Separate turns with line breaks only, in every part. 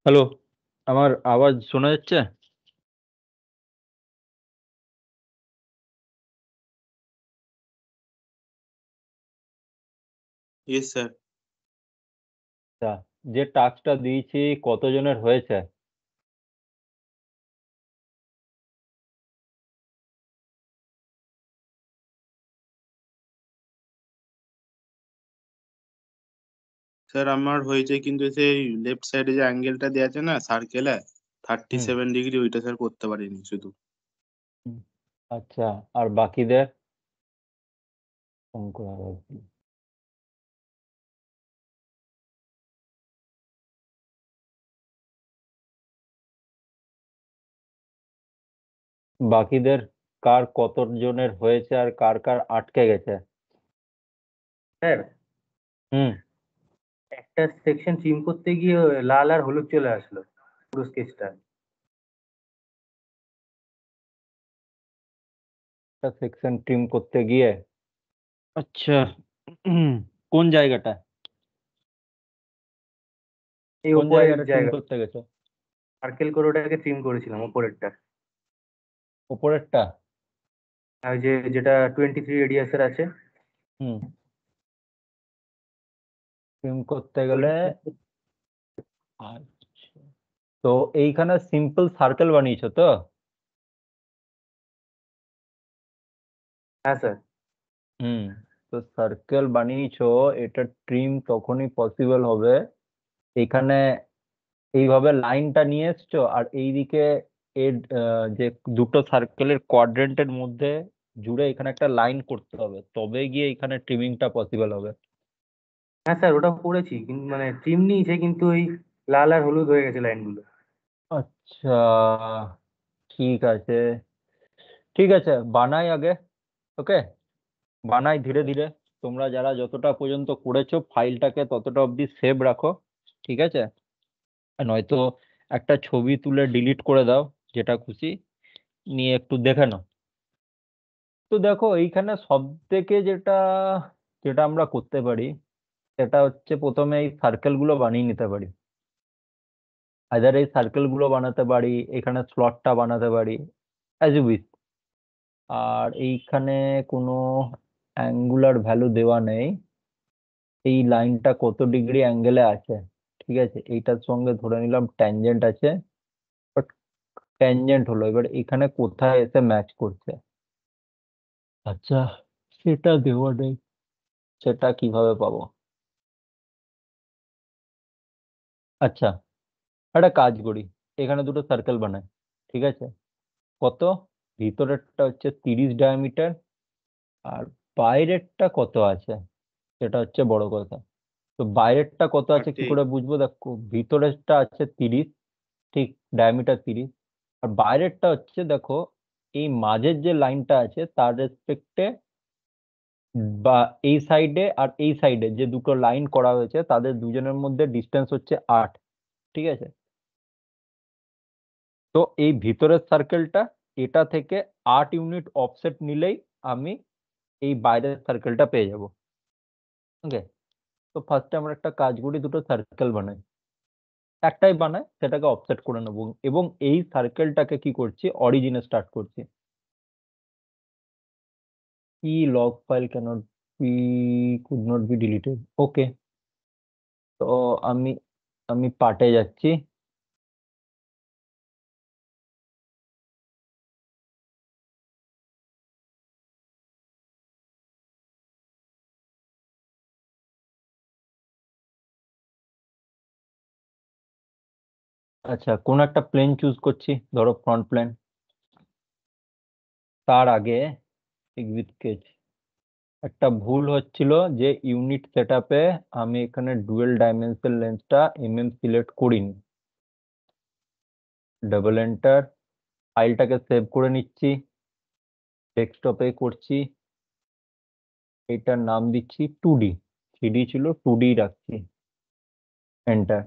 Hello, আমার আওয়াজ শোনা যাচ্ছে?
Yes sir.
তা, যে টাস্কটা দিয়েছি কতজনের হয়েছে?
স্যার আমার হয়েছে, কিন্তু সেই লেফট সাইডে যে অ্যাঙ্গেলটা দেওয়া আছে না সার্কেলে,
হুম
37 ডিগ্রি, ওইটা স্যার করতে পারিনি শুধু।
হুম, আচ্ছা, আর বাকিদের অঙ্ক আর কি? বাকিদের কার কতজনের হয়েছে আর কার কার আটকে গেছে?
স্যার,
হুম
একটা সেকশন ট্রিম করতে গিয়ে লাল আর হলুদ চলে আসলো পুরো স্কেচটা।
একটা সেকশন ট্রিম করতে গিয়ে, আচ্ছা, কোন জায়গাটা?
এই
কোন
ওপরের
জায়গাটা ট্রিম
জায়গা
করতে গেছো?
সার্কেল করে ওটাকে ট্রিম করেছিলাম ওপরেরটা।
উপরেরটা?
আর ওই যে যেটা 23 রেডিয়াসের আছে।
হুম ট্রিম করতে গেলে,
ওইটা।
আচ্ছা, তো এইখানে সিম্পল সার্কেল বানিয়েছো তো?
হ্যাঁ স্যার।
হুম তো সার্কেল বানিয়েছো, এটা ট্রিম তখনই পসিবল হবে এখানে এইভাবে লাইনটা নিয়ে এসছো আর এইদিকে এর যে দুটো সার্কেলের কোয়াড্রেন্টের মধ্যে জুড়ে এখানে একটা লাইন করতে হবে, তবে গিয়ে এখানে ট্রিমিংটা পসিবল হবে।
হ্যাঁ স্যার, ওটা করেছি কিন্তু মানে ট্রিম নিয়েছে, কিন্তু ওই লাল আর হলুদ হয়ে গেছে লাইনগুলো।
আচ্ছা, ঠিক আছে, ঠিক আছে, বানাই আগে। ওকে, বানাই ধীরে ধীরে। তোমরা যারা যতটা পর্যন্ত করেছো ফাইলটাকে ততটা অবধি সেভ রাখো, ঠিক আছে? আর নয়তো একটা ছবি তুলে ডিলিট করে দাও, যেটা খুশি, নিয়ে একটু দেখে নাও। তো দেখো এইখানে সব থেকে যেটা যেটা আমরা করতে পারি সেটা হচ্ছে প্রথমে এই সার্কেল গুলো বানিয়ে নিতে পারি। আইদার এই সার্কেল গুলো বানাতে পারি, এখানে স্লটটা বানাতে পারি, অ্যাজ ইউ উইশ। আর এইখানে কোনো অ্যাঙ্গুলার ভ্যালু দেওয়া নেই, এই লাইনটা কত ডিগ্রি অ্যাঙ্গেলে আছে, ঠিক আছে, এইটার সঙ্গে ধরে নিলাম ট্যানজেন্ট আছে। বাট ট্যানজেন্ট হলো, এবার এখানে কোথায় এসে ম্যাচ করছে? আচ্ছা, সেটা দেওয়া নেই, সেটা কিভাবে পাবো? আচ্ছা, একটা কাজ করি, এখানে দুটো সার্কেল বানাই, ঠিক আছে? কত? ভিতরেরটা হচ্ছে 30 ডায়ামিটার, আর বাইরেরটা কত আছে সেটা হচ্ছে বড় কথা। তো বাইরেরটা কত আছে কি
30।
করে বুঝবো? দেখো, ভিতরেরটা আছে 30, ঠিক, ডায়ামিটার 30। আর বাইরেরটা হচ্ছে, দেখো, এই মাঝের যে লাইনটা আছে তার রেসপেক্টে, বা এই সাইডে আর এই সাইডে যে দুটো লাইন করা হয়েছে তাদের দুজনের মধ্যে ডিস্টেন্স হচ্ছে 8, ঠিক আছে? তো এই ভিতরের সার্কেলটা, এটা থেকে 8 ইউনিট অফসেট নিলেই আমি এই বাইরের সার্কেলটা পেয়ে যাব। ওকে, তো ফার্স্টে আমরা একটা কাজ করি, দুটো সার্কেল বানাই, একটাই বানাই, সেটাকে অফসেট করে নেবো, এবং এই সার্কেলটাকে কি করছি, অরিজিনে স্টার্ট করছি। কি log file cannot be, could not be deleted, okay. তো আমি আমি পার্টে যাচ্ছি। আচ্ছা, কোন একটা প্লেন চুজ করছি, ধরো ফ্রন্ট প্লেন। তার আগে উইথ স্কেচ একটা ভুল হচ্ছিল, যে ইউনিট সেটআপে আমি এখানে ডুয়েল ডাইমেনশন লেন্সটা সিলেক্ট করিনি। ডাবল এন্টার, ফাইলটাকে সেভ করে নিচ্ছি, ডেস্কটপে করছি, এটার নাম দিচ্ছি 2D। 3D ছিল, 2D রাখছি, এন্টার।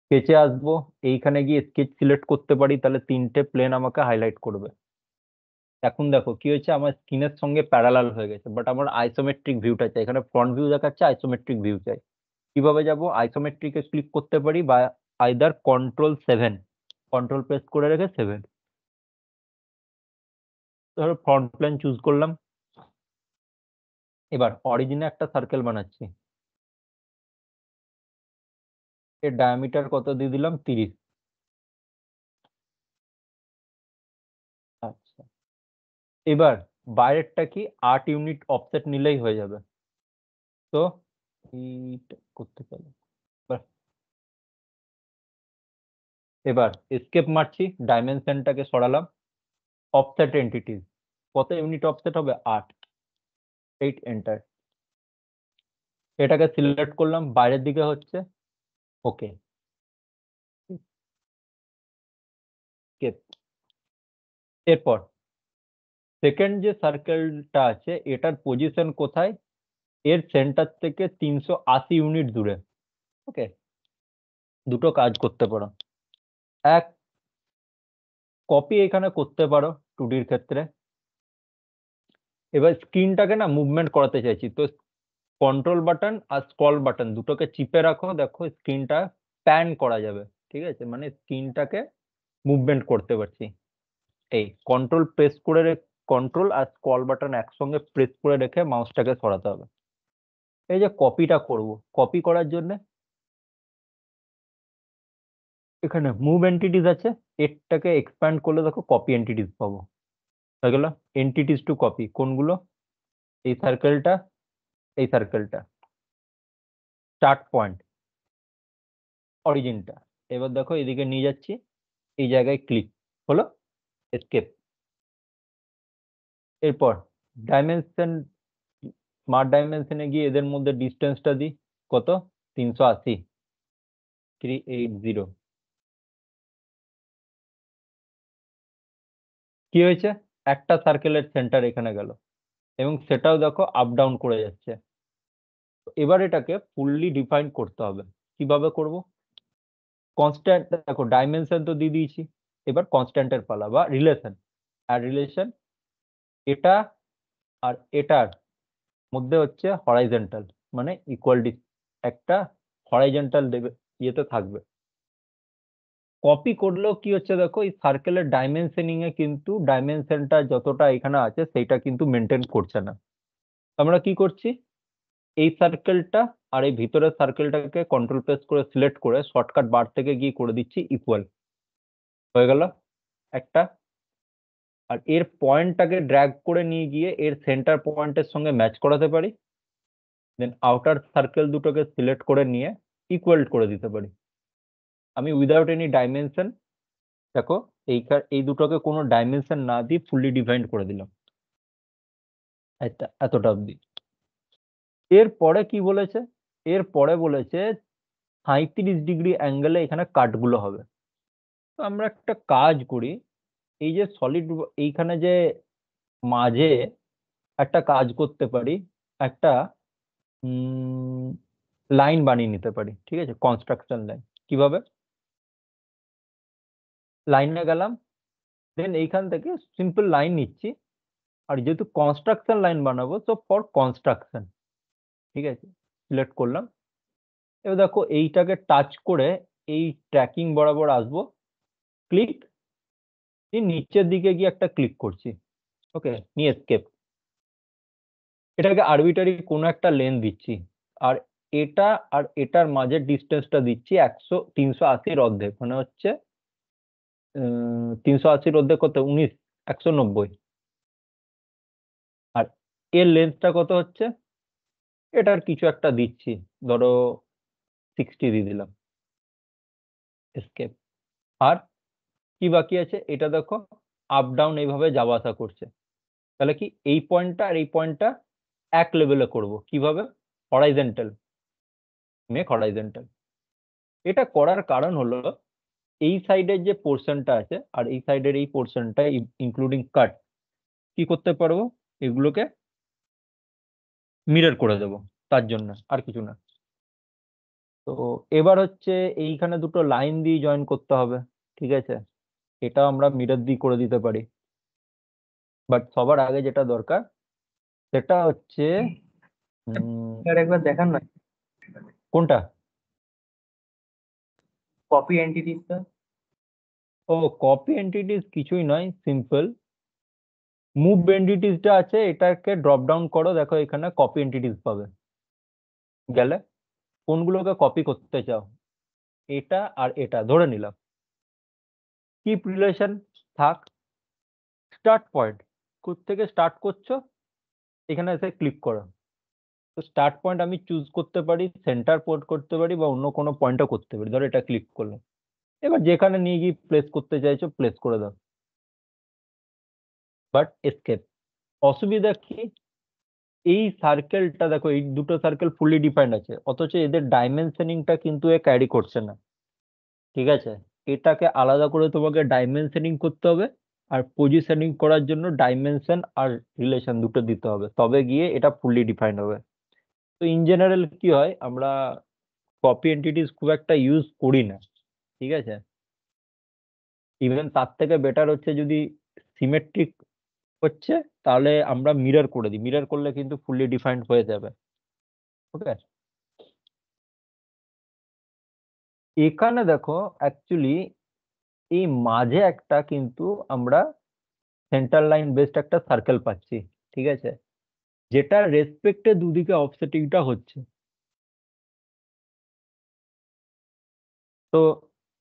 স্কেচে আসবো, এইখানে গিয়ে স্কেচ সিলেক্ট করতে পারি, তাহলে তিনটে প্লেন আমাকে হাইলাইট করবে। এখন দেখো কি হয়েছে, আমার স্ক্রিনের সঙ্গে প্যারালাল হয়ে গেছে, বাট আমার আইসোমেট্রিক ভিউটা চাই, এখানে ফ্রন্ট ভিউ দেখাচ্ছে, আইসোমেট্রিক ভিউ চাই। কিভাবে যাব? আইসোমেট্রিকে ক্লিক করতে পারি, বা আইদার Ctrl 7, কন্ট্রোল প্রেস করে রেখে 7, ধরো ফ্রন্ট প্লেন চুজ করলাম। এবার অরিজিনে একটা সার্কেল বানাচ্ছি, এর ডায়ামিটার কত দিয়ে দিলাম 30। আচ্ছা, এবার বাইরেরটা কি 8 ইউনিট অফসেট নিলেই হয়ে যাবে। তো এইটা করতে পারি। এবার এসকেপ মারছি, ডাইমেনশনটাকে সরালাম, অফসেট এন্টিটিস কত ইউনিট অফসেট হবে 8, 8 এন্টার। এটাকে সিলেক্ট করলাম, বাইরের দিকে হচ্ছে, ওকে। এরপর সেকেন্ড যে সার্কেলটা আছে এটার পজিশন কোথায়, এর সেন্টার থেকে 380 ইউনিট দূরে। ওকে, দুটো কাজ করতে পারো, এক কপি এখানে করতে পারো 2Dর ক্ষেত্রে। এবার স্ক্রিনটাকে না মুভমেন্ট করাতে চাইছি, তো কন্ট্রোল বাটন আর স্ক্রল বাটন দুটোকে চিপে রাখো, দেখো স্ক্রিনটা প্যান করা যাবে। ঠিক আছে, মানে স্ক্রিনটাকে মুভমেন্ট করতে পারছি। এই কন্ট্রোল প্রেস করে কন্ট্রোল আর স্ক্রল বাটন একসঙ্গে প্রেস করে রেখে মাউসটাকে সরাতে হবে। এই যে কপিটা করব, কপি করার জন্য এখানে মুভ এন্টিটিস আছে, এটাকে এক্সপ্যান্ড করলে দেখো কপি এন্টিটিস পাবো। হয়ে গেল এন্টিটিস টু কপি, কোনগুলো, এই সার্কেলটা, এই সার্কেলটা, স্টার্ট পয়েন্ট, অরিজিনটা। এবার দেখো এদিকে নিয়ে যাচ্ছি, এই জায়গায় ক্লিক হলো, এসকেপ। এরপর ডাইমেনশন, স্মার্ট ডাইমেনশনে গিয়ে এদের মধ্যে ডিস্টেন্সটা দিই, কত, 380, 380। কি হয়েছে, একটা সার্কেলের সেন্টার এখানে গেল, এবং সেটাও দেখো আপ ডাউন করে যাচ্ছে। এবার এটাকে ফুললি ডিফাইন করতে হবে। কিভাবে করব, কনস্ট্যান্ট, দেখো ডাইমেনশন তো দিয়ে দিয়েছি, এবার কনস্ট্যান্টের পালা বা রিলেশন। আর রিলেশন এটা আর এটার মধ্যে হচ্ছে হরাইজন্টাল, মানে ইকুয়ালিটি, একটা হরাইজন্টাল দেবে, ইয়েতে থাকবে। কপি করলেও কি হচ্ছে দেখো, এই সার্কেলের ডাইমেনশনিং এ কিন্তু ডাইমেনশনটা যতটা এখানে আছে সেইটা কিন্তু মেনটেন করছে না। আমরা কি করছি, এই সার্কেলটা আর এই ভিতরের সার্কেলটাকে কন্ট্রোল প্রেস করে সিলেক্ট করে শর্টকাট বার থেকে গিয়ে করে দিচ্ছি ইকুয়াল, হয়ে গেল একটা। আর এর পয়েন্টটাকে ড্র্যাগ করে নিয়ে গিয়ে এর সেন্টার পয়েন্টের সঙ্গে ম্যাচ করাতে পারি, দেন আউটার সার্কেল দুটোকে সিলেক্ট করে নিয়ে ইকুয়াল করে দিতে পারি। আমি উইদাউট এনি ডাইমেনশন, দেখো এই দুটোকে কোনো ডাইমেনশন না দিয়ে ফুললি ডিফাইন্ড করে দিলাম, এতটা অব্দি। এরপরে কি বলেছে, এরপরে বলেছে 37 ডিগ্রি অ্যাঙ্গেলে এখানে কাটগুলো হবে। তো আমরা একটা কাজ করি, এই যে সলিড, এইখানে যে মাঝে একটা কাজ করতে পারি, একটা লাইন বানিয়ে নিতে পারি। ঠিক আছে, কনস্ট্রাকশন লাইন। কিভাবে, লাইনে গেলাম, দেন এইখান থেকে সিম্পল লাইন নিচ্ছি, আর যেহেতু কনস্ট্রাকশন লাইন বানাবো তো ফর কনস্ট্রাকশন, ঠিক আছে, সিলেক্ট করলাম। এবার দেখো এইটাকে টাচ করে এই ট্র্যাকিং বরাবর আসবো, ক্লিক, নিচের দিকে গিয়ে একটা ক্লিক করছি, ওকে, নিয়ে এসকেপ। এটাকে আরবিটারি কোনো একটা লেন দিচ্ছি, আর এটা আর এটার মাঝের ডিস্টেন্সটা দিচ্ছি 380 অর্ধেক, মানে হচ্ছে 380 অর্ধেক কত, 19, 190। আর এর লেন্থটা কত হচ্ছে, এটার কিছু একটা দিচ্ছি, ধরো 60 দিয়ে দিলাম, এসকেপ। আর কি বাকি আছে, এটা দেখো আপ ডাউন এইভাবে যাওয়া আসা করছে। তাহলে কি এই পয়েন্টটা আর এই পয়েন্টটা এক লেভেলে করব, কিভাবে, হরাইজন্টাল, মেক হরাইজন্টাল। এটা করার কারণ হলো, এই সাইডের যে পোর্শনটা আছে আর এই সাইডের এই পোর্শনটা ইনক্লুডিং কাট, কি করতে পারবো, এগুলোকে মিরর করে দেবো, তার জন্য, আর কিছু না। তো এবার হচ্ছে এইখানে দুটো লাইন দিয়ে জয়েন করতে হবে। ঠিক আছে, এটা আমরা মিরর দিয়ে করে দিতে পারি, বাট সবার আগে যেটা দরকার সেটা হচ্ছে
আর একবার দেখান না।
কোনটা,
কপি এন্টিটিসটা?
ও কপি এন্টিটিস কিছুই নয়, সিম্পল। মুভ এন্টিটিসটা আছে, এটাকে ড্রপ ডাউন করো, দেখো এখানে কপি এন্টিটিস পাবে। গেলে কোনগুলোকে কপি করতে চাও, এটা আর এটা ধরে নিলাম। কি রিলেশন থাক, স্টার্ট পয়েন্ট থেকে স্টার্ট করছো, এখানে এসে ক্লিক করো। তো স্টার্ট পয়েন্ট আমি চুজ করতে পারি, সেন্টার পয়েন্ট করতে পারি, বা অন্য কোনো পয়েন্টও করতে পারি। ধরো এটা ক্লিক করলাম, এবার যেখানে নিয়ে গিয়ে প্লেস করতে চাইছো প্লেস করে দাও, বাট এসকেপ। অসুবিধা কি, এই সার্কেলটা দেখো, এই দুটো সার্কেল ফুললি ডিফাইন্ড আছে, অথচ এদের ডাইমেনশনিংটা কিন্তু এ ক্যারি করছে না। ঠিক আছে, এটাকে আলাদা করে তোমাকে ডাইমেনশনিং করতে হবে, আর পজিশনিং করার জন্য ডাইমেনশন আর রিলেশন দুটো দিতে হবে, তবে গিয়ে এটা ফুললি ডিফাইন্ড হবে। তো ইন জেনারেল কি হয়, আমরা কপি এন্টিটিস খুব একটা ইউজ করি না। ঠিক আছে, ইভেন তার থেকে বেটার হচ্ছে যদি সিমেট্রিক হচ্ছে, তাহলে আমরা মিরর করে দিই, মিরর করলে কিন্তু ফুললি ডিফাইন্ড হয়ে যাবে। ওকে, এখানে দেখো অ্যাকচুয়ালি এই মাঝে একটা কিন্তু আমরা সেন্টার লাইন বেসড একটা সার্কেল পাচ্ছি। ঠিক আছে, যেটা রেসপেক্টে দুদিকে অফসেটিংটা হচ্ছে। তো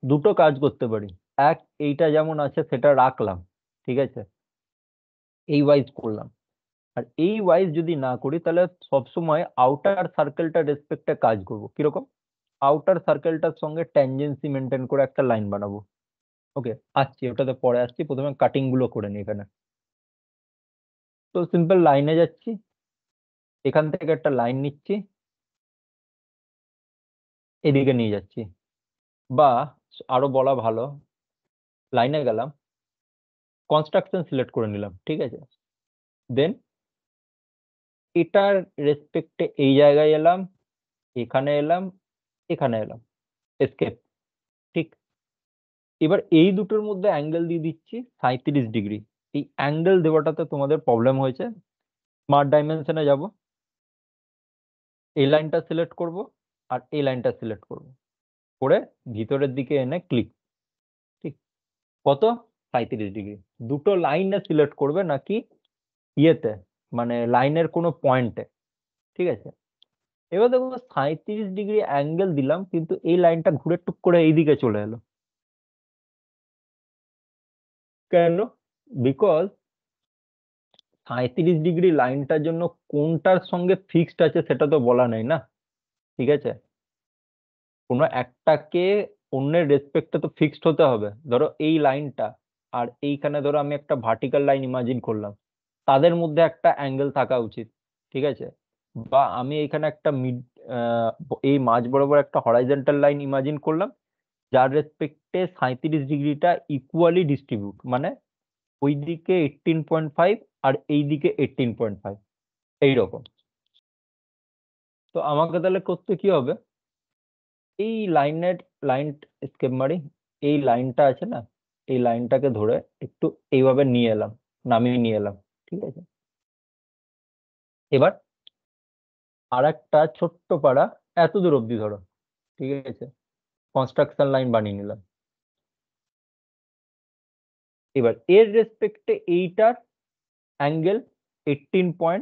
দুটো কাজ করতে পারি, এক, এইটা যেমন আছে সেটা রাখলাম, ঠিক আছে, এই ওয়াইজ করলাম। আর এই ওয়াইজ যদি না করি, তাহলে সবসময় আউটার সার্কেলটা রেসপেক্টে কাজ করব। কিরকম, আউটার সার্কেলটার সঙ্গে ট্যানজেন্সি মেনটেন করে একটা লাইন বানাবো। ওকে, আসছি ওটাতে পরে আসছি, প্রথমে কাটিং গুলো করে নিই এখানে। তো সিম্পল লাইনে যাচ্ছি, এখান থেকে একটা লাইন নিচ্ছি, এদিকে নিয়ে যাচ্ছি, বা আরো বলা ভালো, লাইনে গেলাম, কনস্ট্রাকশন সিলেক্ট করে নিলাম। ঠিক আছে, দেন এটার রেসপেক্টে এই জায়গায় এলাম, এখানে এলাম, এখানে এলাম, এসকেপ। ঠিক, এবার এই দুটোর মধ্যে অ্যাঙ্গেল দিয়ে দিচ্ছি 37 ডিগ্রি। এই অ্যাঙ্গেল দেওয়াটাতে তোমাদের প্রবলেম হয়েছে, স্মার্ট ডাইমেনশনে যাব, এই লাইনটা সিলেক্ট করব, আর এই লাইনটা সিলেক্ট করব, করে ভিতরের দিকে এনে ক্লিক। ঠিক, কত, 37 ডিগ্রি। দুটো লাইনে সিলেক্ট করবে নাকি ইয়েতে, মানে লাইনের কোনো পয়েন্টে। ঠিক আছে, এবার দেখো 37 ডিগ্রি অ্যাঙ্গেল দিলাম, কিন্তু এই লাইনটা ঘুরে টুক করে এইদিকে চলে এলো। কেন, বিকজ 37 ডিগ্রি লাইনটার জন্য কোনটার সঙ্গে ফিক্সড আছে সেটা তো বলা নেই না। ঠিক আছে, কোনো একটাকে অন্যের রেসপেক্টে তো ফিক্সড হতে হবে। ধরো এই লাইনটা আর এইখানে ধরো আমি একটা ভার্টিক্যাল লাইন ইমাজিন করলাম, তাদের মধ্যে একটা অ্যাঙ্গেল থাকা উচিত। ঠিক আছে, বা আমি এখানে একটা মিড, এই মাঝ বরাবর একটা হরাইজন্টাল লাইন ইমাজিন করলাম, যার রেসপেক্টে 37 ডিগ্রিটা ইকুয়ালি ডিস্ট্রিবিউট, মানে ওই দিকে 18.5 আর এই দিকে 18.5, এইরকম। তো আমাকে তাহলে করতে কি হবে, এই লাইনের লাইন স্কেপ মারি, এই লাইনটা আছে না, এই লাইনটাকে ধরে একটু এইভাবে নিয়ে এলাম, নামিয়ে নিয়ে এলাম। ঠিক আছে, এবার আর একটা ছোট্ট পাড়া এত দূর অব্দি ধরো। ঠিক আছে, কনস্ট্রাকশন লাইন বানিয়ে নিলাম। এবার এর রেসপেক্টে এইটার অ্যাঙ্গেল 18.5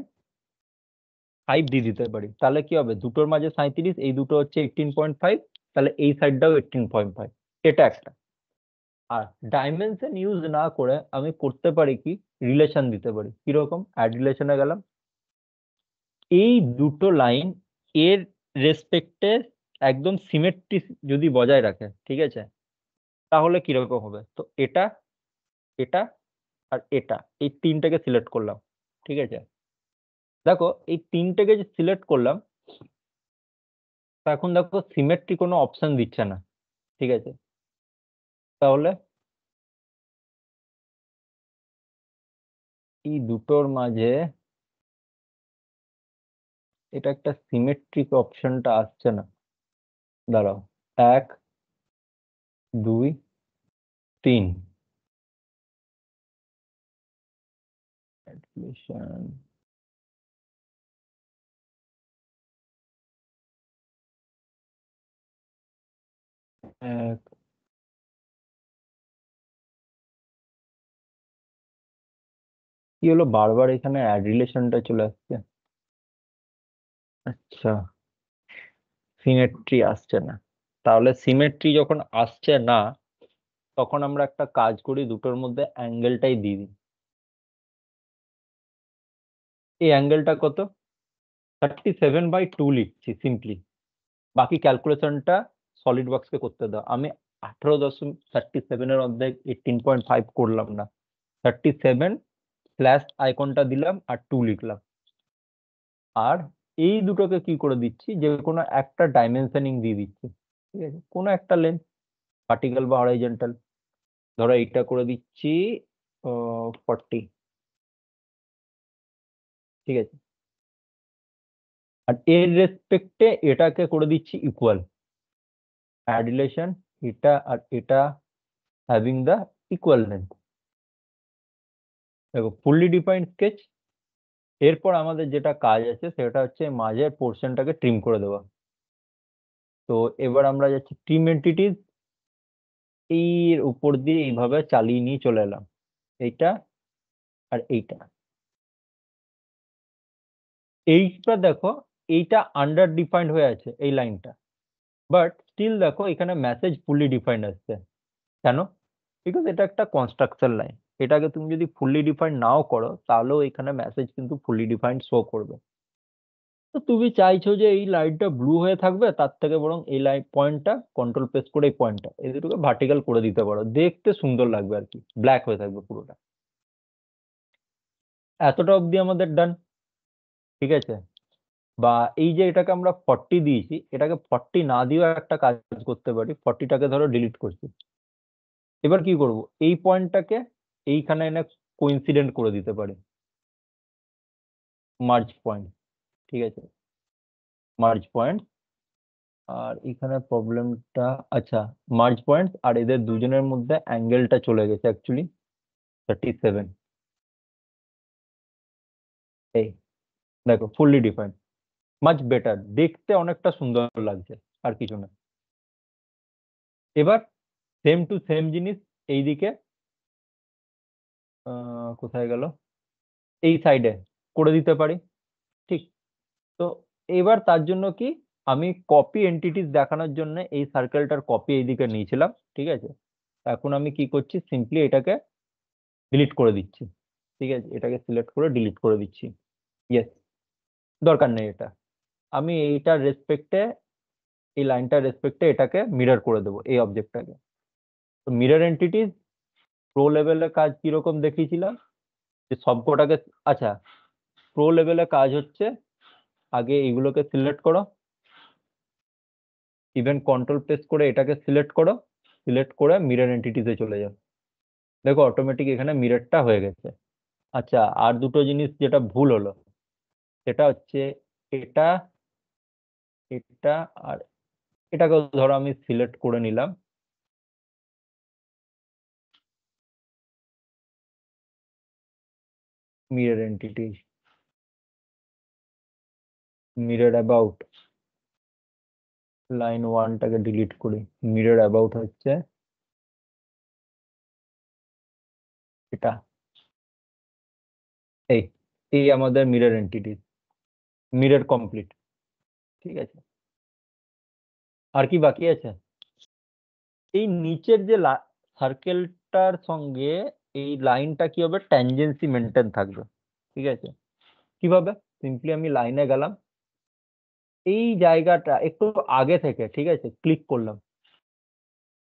দিয়ে দিতে পারি, তাহলে কি হবে, দুটোর মাঝে 37, এই দুটো হচ্ছে 18.5, তাহলে এই সাইডটাও 18.5। এটা একটা। আর ডাইমেনশন ইউজ না করে আমি করতে পারি কি, রিলেশন দিতে পারি। কিরকম, অ্যাড রিলেশনে গেলাম, এই দুটো লাইন এর রেসপেক্টে একদম সিমেট্রি যদি বজায় রাখে, ঠিক আছে, তাহলে কিরকম হবে। তো এটা, এটা আর এটা, এই তিনটাকে সিলেক্ট করলাম। ঠিক আছে, দেখো এই তিনটাকে যে সিলেক্ট করলাম, তা এখন দেখো সিমেট্রি কোনো অপশন দিচ্ছে না। ঠিক আছে, তাহলে এই দুটোর মাঝে এটা একটা সিমেট্রিক অপশনটা আসছে না। দাঁড়াও, 1, 2, 3, অ্যাডমিশন, এক, কি হলো, বারবার এখানে অ্যাড রিলেশনটা চলে আসছে। আচ্ছা, সিমেট্রি আসছে না। তাহলে সিমেট্রি যখন আসছে না, তখন আমরা একটা কাজ করি, দুটোর মধ্যে অ্যাঙ্গেলটাই দিয়ে দিই। এই অ্যাঙ্গেলটা কত? 37/2 লিখছি সিম্পলি। বাকি ক্যালকুলেশনটা সলিড ওয়ার্কসকে করতে দাও। আমি 18.37 মধ্যে 18.5 করলাম না, 37 প্লাস আইকনটা দিলাম আর 2 লিখলাম। আর এই দুটোকে কি করে দিচ্ছি, যে কোনো একটা ডাইমেনশনিং দিয়ে দিচ্ছি। ঠিক আছে, কোনো একটা লেন্থ, ভার্টিক্যাল বা হরাইজন্টাল। ধরো এইটা করে দিচ্ছি 40। ঠিক আছে, আর এর রেসপেক্টে এটাকে করে দিচ্ছি ইকুয়াল। অ্যাড রিলেশন, এটা আর এটা হ্যাভিং দ্য ইকুয়াল লেন্থ। দেখো, ফুললি ডিফাইন্ড স্কেচ। এরপর আমাদের যেটা কাজ আছে সেটা হচ্ছে মাঝের পোর্শনটাকে ট্রিম করে দেওয়া। তো এবার আমরা যাচ্ছি ট্রিম এন্টিটিস, এর উপর দিয়ে এইভাবে চালিয়ে নিয়ে চলে এলাম, এইটা আর এইটা। এইটা দেখো, এইটা আন্ডার ডিফাইন্ড হয়ে আছে এই লাইনটা, বাট স্টিল দেখো এখানে মেসেজ ফুললি ডিফাইন্ড আসছে। কেন? বিকজ এটা একটা কনস্ট্রাকশন লাইন। এটাকে তুমি যদি ফুললি ডিফাইন্ড নাও করো, তাহলেও এখানে মেসেজ কিন্তু ফুললি ডিফাইন্ড শো করবে। তো তুমি চাইছো যে এই লাইনটা ব্লু হয়ে থাকবে, তার থেকে বরং এই লাইন পয়েন্টটা কন্ট্রোল প্রেস করে এই পয়েন্টটা এই দুটোকে ভার্টিক্যাল করে দিতে পারো, দেখতে সুন্দর লাগবে আর কি, ব্ল্যাক হয়ে থাকবে পুরোটা। এতটা অবধি আমাদের ডান। ঠিক আছে, বা এই যে এটাকে আমরা 40 দিয়েছি, এটাকে 40 না দিয়েও একটা কাজ করতে পারি। 40টাকে ধরো ডিলিট করছি। এবার কি করব, এই পয়েন্টটাকে এইখানে এনে কোইন্সিডেন্ট করে দিতে পারি, মার্জ পয়েন্ট। ঠিক আছে, মার্জ পয়েন্ট। আর এখানে প্রবলেমটা, আচ্ছা, মার্জ পয়েন্ট আর এদের দুজনের মধ্যে অ্যাঙ্গেলটা চলে গেছে অ্যাকচুয়ালি 37। এই দেখো, ফুললি ডিফাইন্ড, মাচ বেটার, দেখতে অনেকটা সুন্দর লাগছে, আর কিছু না। এবার সেম টু সেম জিনিস এইদিকে, কোথায় গেল, এই সাইডে করে দিতে পারি। ঠিক, তো এবার তার জন্য কি, আমি কপি এন্টিটিস দেখানোর জন্য এই সার্কেলটার কপি এইদিকে নিয়েছিলাম। ঠিক আছে, এখন আমি কি করছি, সিম্পলি এটাকে ডিলিট করে দিচ্ছি। ঠিক আছে, এটাকে সিলেক্ট করে ডিলিট করে দিচ্ছি। ইয়েস, দরকার নেই এটা। আমি এইটার রেসপেক্টে, এই লাইনটার রেসপেক্টে এটাকে মিরর করে দেবো এই অবজেক্টটাকে। তো মিরর এন্টিটিস প্রো লেভেলে কাজ কিরকম দেখিয়েছিলাম, যে সবকটাকে, আচ্ছা, প্রো লেভেলে কাজ হচ্ছে, আগে এইগুলোকে সিলেক্ট করো, ইভেন কন্ট্রোল প্রেস করে এটাকে সিলেক্ট করো, সিলেক্ট করে মিরর এন্টিটিসে চলে যাও। দেখো অটোমেটিক এখানে মিররটা হয়ে গেছে। আচ্ছা, আর দুটো জিনিস যেটা ভুল হলো, সেটা হচ্ছে এটা, এটা আর এটাকে ধরো আমি সিলেক্ট করে নিলাম, mirror entity, mirror about, line 1টাকে ডিলিট করি। মিরর অ্যাবাউট হচ্ছে এটা, এই এই আমাদের মিরর এন্টিটি, মিরর কমপ্লিট। ঠিক আছে, আর কি বাকি আছে? এই নিচের যে সার্কেলটার সঙ্গে এই লাইনটা কি হবে, ট্যানজেন্সি মেনটেন থাকবে। ঠিক আছে, কিভাবে? সিম্পলি আমি লাইনে গেলাম, এই জায়গাটা একটু আগে থেকে, ঠিক আছে, ক্লিক করলাম,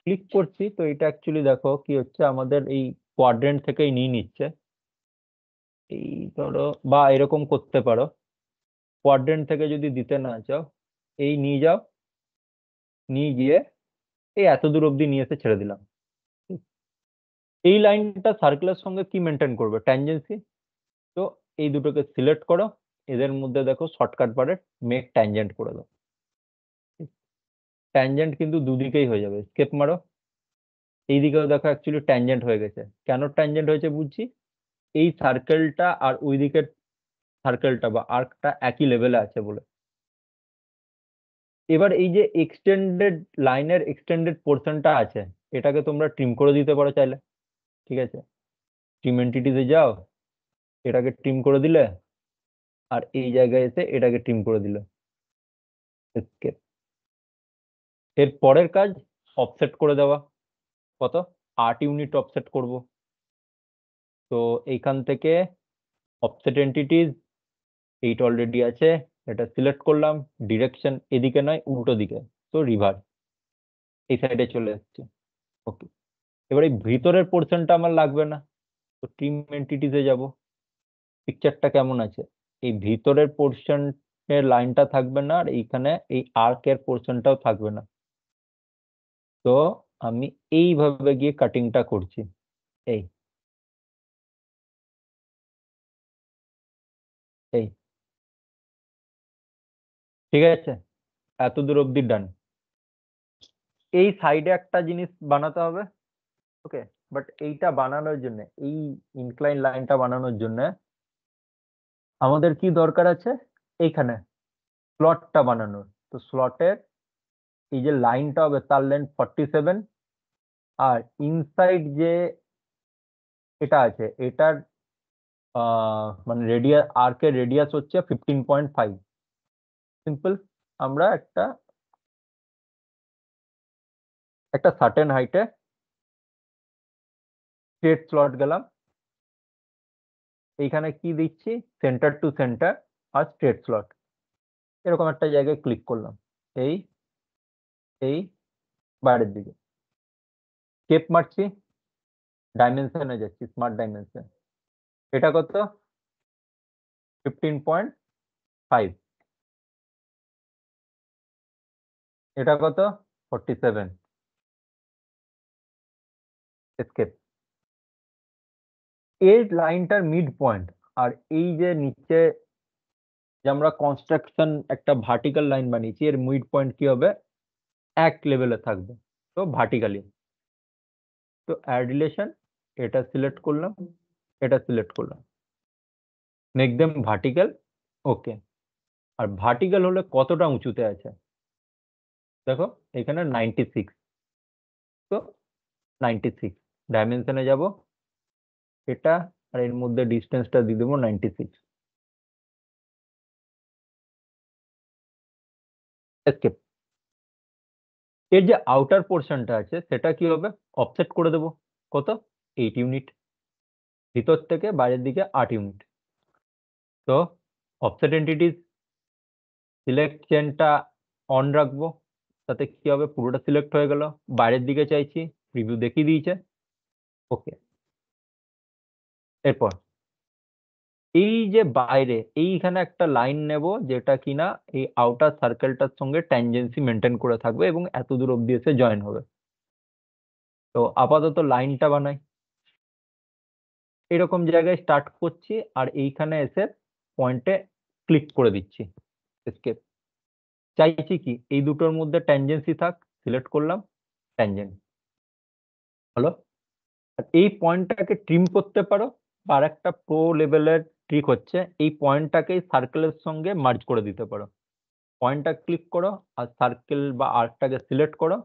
ক্লিক করছি, তো এটা অ্যাকচুয়ালি দেখো কি হচ্ছে, আমাদের এই কোয়াড্রেন্ট থেকেই নিয়ে নিচ্ছে। এই ধরো, বা এরকম করতে পারো, কোয়াড্রেন্ট থেকে যদি দিতে না চাও, এই নিয়ে যাও, নিয়ে গিয়ে এই এত দূর অব্দি নিয়ে এসে ছেড়ে দিলাম। এই লাইনটা সার্কেলের সঙ্গে কি মেনটেন করবে, ট্যানজেন্সি। তো এই দুটোকে সিলেক্ট করো, এদের মধ্যে দেখো শর্টকাট বারে মেক ট্যানজেন্ট করে দাও। ট্যানজেন্ট কিন্তু দুদিকেই হয়ে যাবে, স্কেপ মারো, এইদিকেও দেখো অ্যাকচুয়ালি ট্যানজেন্ট হয়ে গেছে। কেন ট্যানজেন্ট হয়েছে বুঝছি, এই সার্কেলটা আর ওই দিকের সার্কেলটা বা আর্কটা একই লেভেলে আছে বলে। এবার এই যে এক্সটেন্ডেড লাইনের এক্সটেন্ডেড পোর্শনটা আছে, এটাকে তোমরা ট্রিম করে দিতে পারো চাইলে। ঠিক আছে, ট্রিম এন্টিটিতে যাও, এটাকে ট্রিম করে দিলে, আর এই জায়গায় এসে এটাকে ট্রিম করে দিলে। এস্কেপ। এর পরের কাজ অফসেট করে দেওয়া। কত? 8 ইউনিট অফসেট করব। তো এইখান থেকে অফসেট এন্টিটিজ 8 অলরেডি আছে, এটা সিলেক্ট করলাম। ডিরেকশন এদিকে নয়, উল্টো দিকে, তো রিভার্স, এই সাইডে চলে এসছে। ওকে, এবার এই ভিতরের পোর্শনটা আমার লাগবে না, তো ট্রিম এন্টিটিসে যাব। পিকচারটা কেমন আছে? এই ভিতরের পোর্শনের লাইনটা থাকবে না, আর এইখানে এই আর্কের পোর্শনটাও থাকবে না। তো আমি এইভাবে গিয়ে কাটিংটা করছি। এই এই ঠিক আছে, এত দূর অব্দি ডান। এই সাইডে একটা জিনিস বানাতে হবে। ওকে, বাট এইটা বানানোর জন্য, এই ইনক্লাইন লাইনটা বানানোর জন্য আমাদের কি দরকার আছে? এইখানে স্লটটা বানানোর। তো স্লটের এই যে লাইনটা হবে তার লেন্থ 47, আর ইনসাইড যে এটা আছে এটার মানে আর্কের রেডিয়াস হচ্ছে 15.5। সিম্পল, আমরা একটা একটা সার্টেন হাইটে স্ট্রেট স্লট গেলাম। এইখানে কি দিচ্ছি? সেন্টার টু সেন্টার আর স্ট্রেট স্লট, এরকম একটা জায়গায় ক্লিক করলাম। এই এই বাইরের দিকে স্কেপ মারছি, ডাইমেনশনে যাচ্ছি, স্মার্ট ডাইমেনশন। এটা কত? 15.5। এটা কত? 47। স্কেপ। এই লাইনটার মিড পয়েন্ট, আর এই যে নিচে যে আমরা কনস্ট্রাকশন একটা ভার্টিক্যাল লাইন বানিয়েছি, এর মিড পয়েন্ট কি হবে? এক লেভেলে থাকবে, তো ভার্টিক্যালি। তো অ্যাড রিলেশন, এটা সিলেক্ট করলাম, এটা সিলেক্ট করলাম, মেক দেম ভার্টিক্যাল। ওকে, আর ভার্টিক্যাল হলে কতটা উঁচুতে আছে দেখো, এখানে 96। তো 96 ডাইমেনশনে যাব, এটা আর এর মধ্যে ডিস্টেন্সটা দিয়ে দেবো 96। এস্কেপ। এর যে আউটার পোর্শনটা আছে সেটা কি হবে? অফসেট করে দেবো। কত? 8 ইউনিট। ভিতর থেকে বাইরের দিকে 8 ইউনিট। তো অফসেট এন্টিটিস সিলেক্ট চেনটা অন রাখবো, তাতে কি হবে? পুরোটা সিলেক্ট হয়ে গেল। বাইরের দিকে চাইছি, প্রিভিউ দেখিয়ে দিয়েছে। ওকে, এরপর এই যে বাইরে এইখানে একটা লাইন নেব, যেটা কিনা এই আউটার সার্কেলটার সঙ্গে ট্যানজেন্সি মেনটেন করে থাকবে এবং এত দূর অব্দি এসে জয়েন হবে। তো আপাতত লাইনটা বানাই। এরকম জায়গায় স্টার্ট করছি, আর এইখানে এসে পয়েন্টে ক্লিক করে দিচ্ছি। এস্কেপ। চাইছি কি এই দুটোর মধ্যে ট্যানজেন্সি থাক, সিলেক্ট করলাম, ট্যানজেন্ট হলো। আর এই পয়েন্টটাকে ট্রিম করতে পারো, আর একটা প্রো লেভেলের ট্রিক হচ্ছে এই পয়েন্টটাকে সার্কেলের সঙ্গে মার্জ করে দিতে পারো। পয়েন্টটা ক্লিক করো আর সার্কেল বা আর্কটাকে সিলেক্ট করো,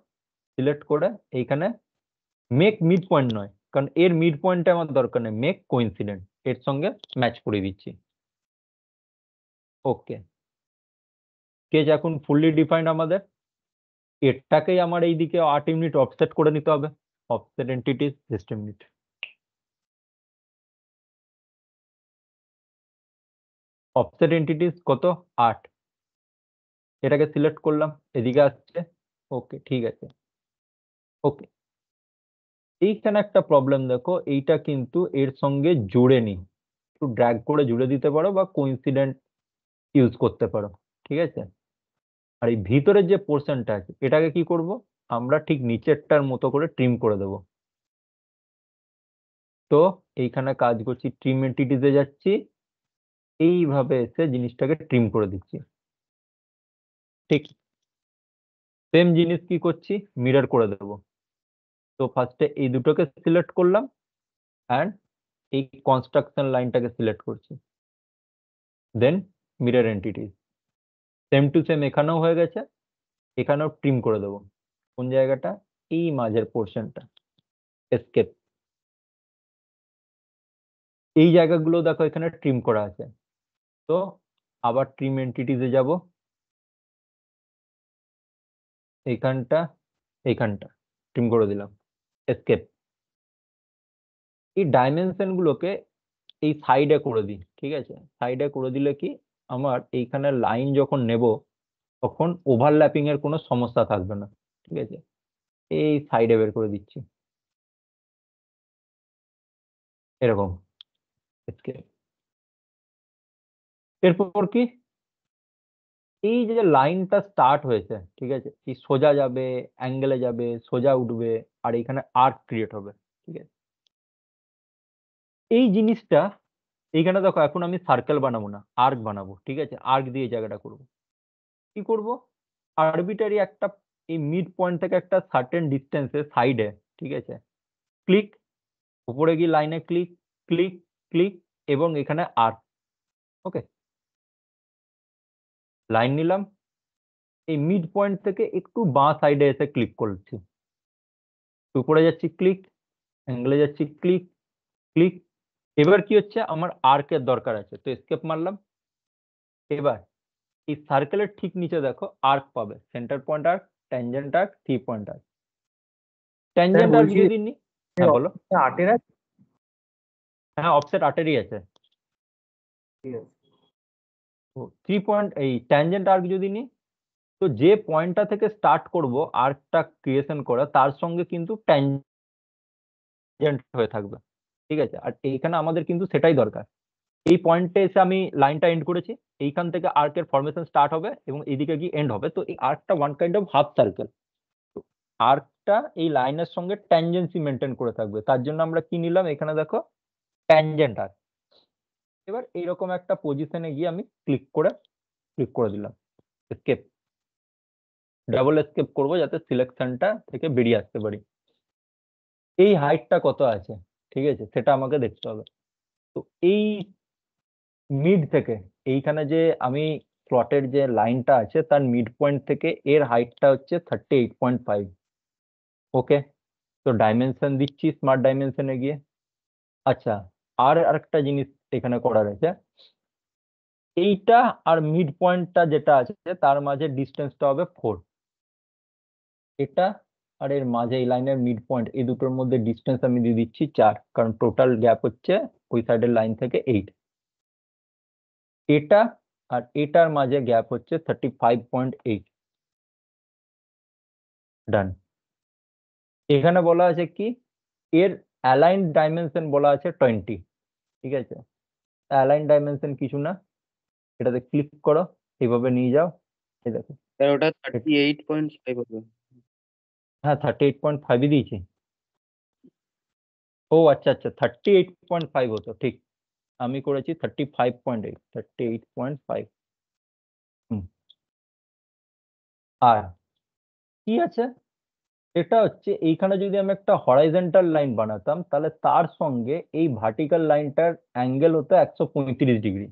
সিলেক্ট করে এইখানে মেক মিড পয়েন্ট নয়, কারণ এর মিড পয়েন্টটা আমার দরকার নেই, মেক কোইন্সিডেন্ট, এর সঙ্গে ম্যাচ করে দিচ্ছি। ওকে, স্কেচ এখন ফুললি ডিফাইন্ড আমাদের। এটাকেই আমার এইদিকে 8 ইউনিট অফসেট করে নিতে হবে। Offset entities system unit. Offset entities কত? 8। এটাকে সিলেক্ট করলাম, এদিকে আসছে। ওকে, ঠিক আছে। ওকে, এইখানে একটা প্রবলেম দেখো, এইটা কিন্তু এর সঙ্গে জুড়ে নি। একটু ড্র্যাগ করে জুড়ে দিতে পারো বা কোইন্সিডেন্ট ইউজ করতে পারো, ঠিক আছে। আর এই ভিতরের যে পোর্শনটা আছে এটাকে কি করব? আমরা ঠিক নিচেরটার মতো করে ট্রিম করে দেব। তো এইখানে কাজ করছি, ট্রিম এন্টিটিসে যাচ্ছি, এইভাবে এসে জিনিসটাকে ট্রিম করে দিচ্ছি। ঠিক সেম জিনিস কি করছি? মিরর করে দেব। তো ফার্স্টে এই দুটোকে সিলেক্ট করলাম, অ্যান্ড এই কনস্ট্রাকশন লাইনটাকে সিলেক্ট করছি, then mirror entity. Same to same এখানেও হয়ে গেছে, এখানেও ট্রিম করে দেবো। কোন জায়গাটা? এই মাঝের পোর্শনটা। এস্কেপ। এই জায়গাগুলো দেখো এখানে ট্রিম করা আছে। তো আবার ট্রিম এন্টিটিসে যাব, এইখানটা এইখানটা ট্রিম করে দিলাম, এসকেপ। এই ডাইমেনশন গুলোকে এই সাইডে করে দিই, ঠিক আছে? সাইডে করে দিলে কি আমার এইখানে লাইন যখন নেব তখন ওভারল্যাপিং এর কোনো সমস্যা থাকবে না, ঠিক আছে? এই সাইডে বের করে দিচ্ছি এরকম, escape। এরপর কি, এই যে লাইনটা স্টার্ট হয়েছে, ঠিক আছে, এই সোজা যাবে, অ্যাঙ্গেলে যাবে, সোজা উঠবে, আর এখানে আর্ক ক্রিয়েট হবে, ঠিক আছে? এই জিনিসটা এইখানে দেখো, এখন আমি সার্কেল বানাবো না, আর্ক বানাবো, ঠিক আছে? আর্ক দিয়ে এই জায়গাটা করবো। কি করব, আরবিটারি একটা এই মিড পয়েন্ট থেকে একটা সার্টেন ডিস্টেন্সে সাইডে, ঠিক আছে, ক্লিক, উপরে গিয়ে লাইনে ক্লিক, ক্লিক, ক্লিক, এবং এখানে আর্ক। ওকে, লাইন নিলাম, এই মিড পয়েন্ট থেকে একটু বাঁ সাইডে এসে ক্লিক করছি, উপরে যাচ্ছি, ক্লিক, অ্যাঙ্গেলে যাচ্ছি, ক্লিক, ক্লিক। এবার কি হচ্ছে, আমার আর্কের দরকার আছে, তো এসকেপ মারলাম। এবার এই সার্কেলের ঠিক নিচে দেখো আর্ক পাবে, centre point arc, tangent arc, 3 point arc.
Sir
tangent arc
বলছি
যদি নি, হ্যাঁ বলো।
আটের আছে?
হ্যাঁ, অফসেট 8-এরই আছে।
ঠিক আছে।
তো 3 পয়েন্ট, এই ট্যানজেন্ট আর্ক যদি নি, তো যে পয়েন্টটা থেকে স্টার্ট করব আর্কটা ক্রিয়েশন করা, তার সঙ্গে কিন্তু ট্যানজেন্ট হয়ে থাকবে, ঠিক আছে? আর এইখানে আমাদের কিন্তু সেটাই দরকার। এই পয়েন্টে এসে আমি লাইনটা এন্ড করেছি, এইখান থেকে আর্কের ফরমেশন স্টার্ট হবে এবং এইদিকে গিয়ে এন্ড হবে, তো এই আর্কটা one kind of half circle. তো আর্কটা এই লাইনের সঙ্গে ট্যানজেন্সি মেনটেন করে থাকবে, তার জন্য আমরা কি নিলাম, এখানে দেখো ট্যানজেন্ট আর্ক। এবার এইরকম একটা পজিশনে গিয়ে আমি ক্লিক করে দিলাম, এসকেপ, ডাবল এসকেপ করবো যাতে সিলেকশনটা থেকে বেরিয়ে আসতে পারি। এই হাইটটা কত আছে, ঠিক আছে, সেটা আমাকে দেখতে হবে। তো এই মিড থেকে, এইখানে যে আমি স্লটের যে লাইনটা আছে তার মিড পয়েন্ট থেকে এর হাইটটা হচ্ছে 38.5। ওকে, তো ডাইমেনশন দিচ্ছি স্মার্ট ডাইমেনশনে গিয়ে। আচ্ছা, আর আরেকটা জিনিস এখানে করার আছে, এইটা আর মিড পয়েন্টটা যেটা আছে তার মাঝে ডিস্টেন্সটা হবে 4। এটা আর এর মাঝে এই লাইনের মিড পয়েন্ট, এই দুটোর মধ্যে ডিস্টেন্স আমি দিয়ে দিচ্ছি 4, কারণ টোটাল গ্যাপ হচ্ছে ওই সাইডের লাইন থেকে 8। এটা আর এটার মাঝে গ্যাপ হচ্ছে 35.8। ডান। এখানে বলা আছে কি, এর অ্যালাইন ডাইমেনশন বলা আছে 20, ঠিক আছে? অ্যালাইন ডাইমেনশন কিছু না, এটাতে ক্লিক করো, এইভাবে নিয়ে যাও, এই দেখো।
স্যার ওটা 38.5 হবে।
হ্যাঁ, 38.5ই দিয়েছি। ও আচ্ছা আচ্ছা, 38.5 হতো, ঠিক। আমি করেছি 35.8, 38.5। হুম। আর কি আছে, এটা হচ্ছে এইখানে যদি আমি একটা হরাইজন্টাল লাইন বানাতাম তাহলে তার সঙ্গে এই ভার্টিক্যাল লাইনটার অ্যাঙ্গেল হতো 135°।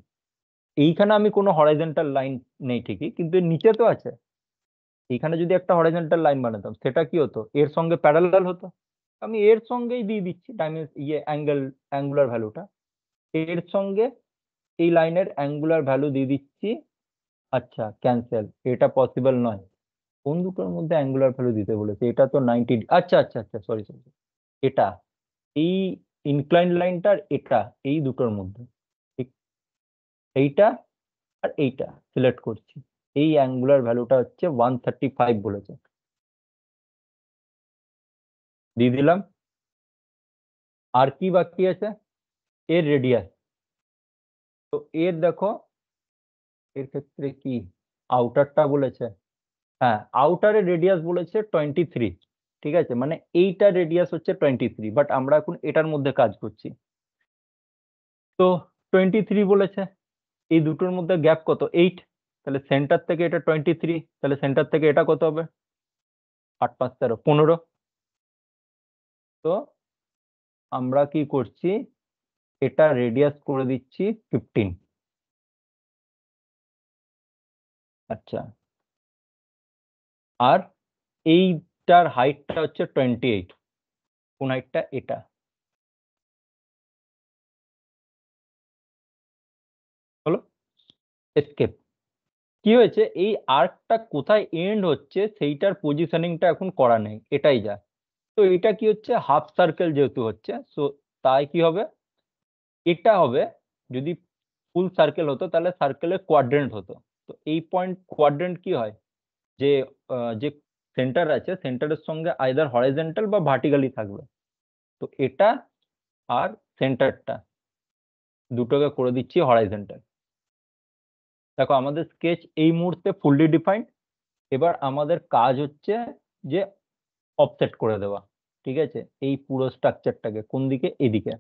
এইখানে আমি কোনো হরাইজন্টাল লাইন নেই ঠিকই, কিন্তু এর নিচে তো আছে। এইখানে যদি একটা হরাইজন্টাল লাইন বানাতাম সেটা কি হতো, এর সঙ্গে প্যারালাল হতো। আমি এর সঙ্গেই দিয়ে দিচ্ছি অ্যাঙ্গুলার ভ্যালুটা, এর সঙ্গে এই লাইনের অ্যাঙ্গুলার ভ্যালু দিয়ে দিচ্ছি। আচ্ছা, ক্যান্সেল, এটা পসিবল নয়। কোন দুটোর মধ্যে অ্যাঙ্গুলার ভ্যালু দিতে বলেছে, এটা তো 90। আচ্ছা আচ্ছা আচ্ছা, সরি সরি, এটা এই ইনক্লাইন লাইনটার এটা, এই দুটোর মধ্যে, ঠিক, এইটা আর এইটা সিলেক্ট করছি। এই অ্যাঙ্গুলার ভ্যালুটা হচ্ছে 135 বলেছে, দিয়ে দিলাম। আর কি বাকি আছে, এর রেডিয়াস। তো এর দেখো, এর ক্ষেত্রে কি আউটারটা বলেছে, হ্যাঁ আউটারের রেডিয়াস বলেছে 23, ঠিক আছে, মানে এইটার রেডিয়াস হচ্ছে 23, বাট আমরা এখন এটার মধ্যে কাজ করছি। তো 23 বলেছে, এই দুটোর মধ্যে গ্যাপ কত, 8, তাহলে সেন্টার থেকে এটা 23, তাহলে সেন্টার থেকে এটা কত হবে, 8 5 13 15। তো আমরা কি করছি, এটা রেডিয়াস করে দিচ্ছি 15। আচ্ছা, আর এইটার হাইটটা হচ্ছে 28। কোন হাইটটা, এটা। এসকেপ। কি হয়েছে, এই আর্কটা কোথায় এন্ড হচ্ছে সেইটার পজিশনিংটা এখন করা নেই, এটাই যা। তো এটা কি হচ্ছে, হাফ সার্কেল যেহেতু হচ্ছে, সো তাই কি হবে, এটা হবে, যদি ফুল সার্কেল হতো তাহলে সার্কেলের কোয়াড্রেন্ট হতো। তো এই পয়েন্ট কোয়াড্রেন্ট কি হয়, যে যে সেন্টার আছে সেন্টারের সঙ্গে আইদার হরাইজন্টাল বা ভার্টিক্যালি থাকবে। তো এটা আর সেন্টারটা দুটোকে করে দিচ্ছি হরাইজন্টাল। দেখো আমাদের স্কেচ এই মুহূর্তে ফুললি ডিফাইন্ড। এবার আমাদের কাজ হচ্ছে যে অফসেট করে দেওয়া। ঠিক আছে, এই পুরো স্ট্রাকচারটাকে কোন দিকে, এদিকে।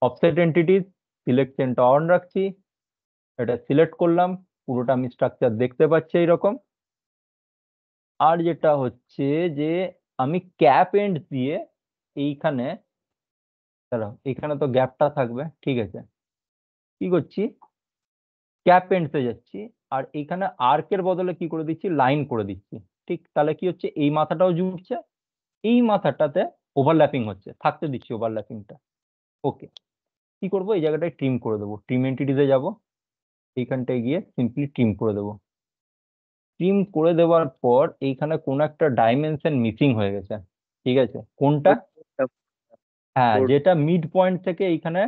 অফসেট এন্টিটিস, সিলেক্ট চেনটা অন রাখছি, এটা সিলেক্ট করলাম, পুরোটা আমি স্ট্রাকচার দেখতে পাচ্ছি এইরকম। আর যেটা হচ্ছে যে আমি ক্যাপ এন্ড দিয়ে এইখানে, দাঁড়াও এইখানে তো গ্যাপটা থাকবে, ঠিক আছে, কি করছি, ক্যাপ এন্ডসে যাচ্ছি, আর এইখানে আর্কের বদলে কি করে দিচ্ছি, লাইন করে দিচ্ছি। ঠিক, তাহলে কি হচ্ছে, এই মাথাটাও জুড়ছে, এই মাথাটাতে ওভারল্যাপিং হচ্ছে, থাকতে দিচ্ছি ওভারল্যাপিংটা। ওকে, কি করবো, এই জায়গাটায় ট্রিম করে দেবো, ট্রিম এন্টিটিতে যাব, এইখানটায় গিয়ে সিম্পলি ট্রিম করে দেবো। ট্রিম করে দেওয়ার পর এইখানে কোন একটা ডাইমেনশন মিসিং হয়ে গেছে। ঠিক আছে, কোনটা, হ্যাঁ যেটা মিড পয়েন্ট থেকে এইখানে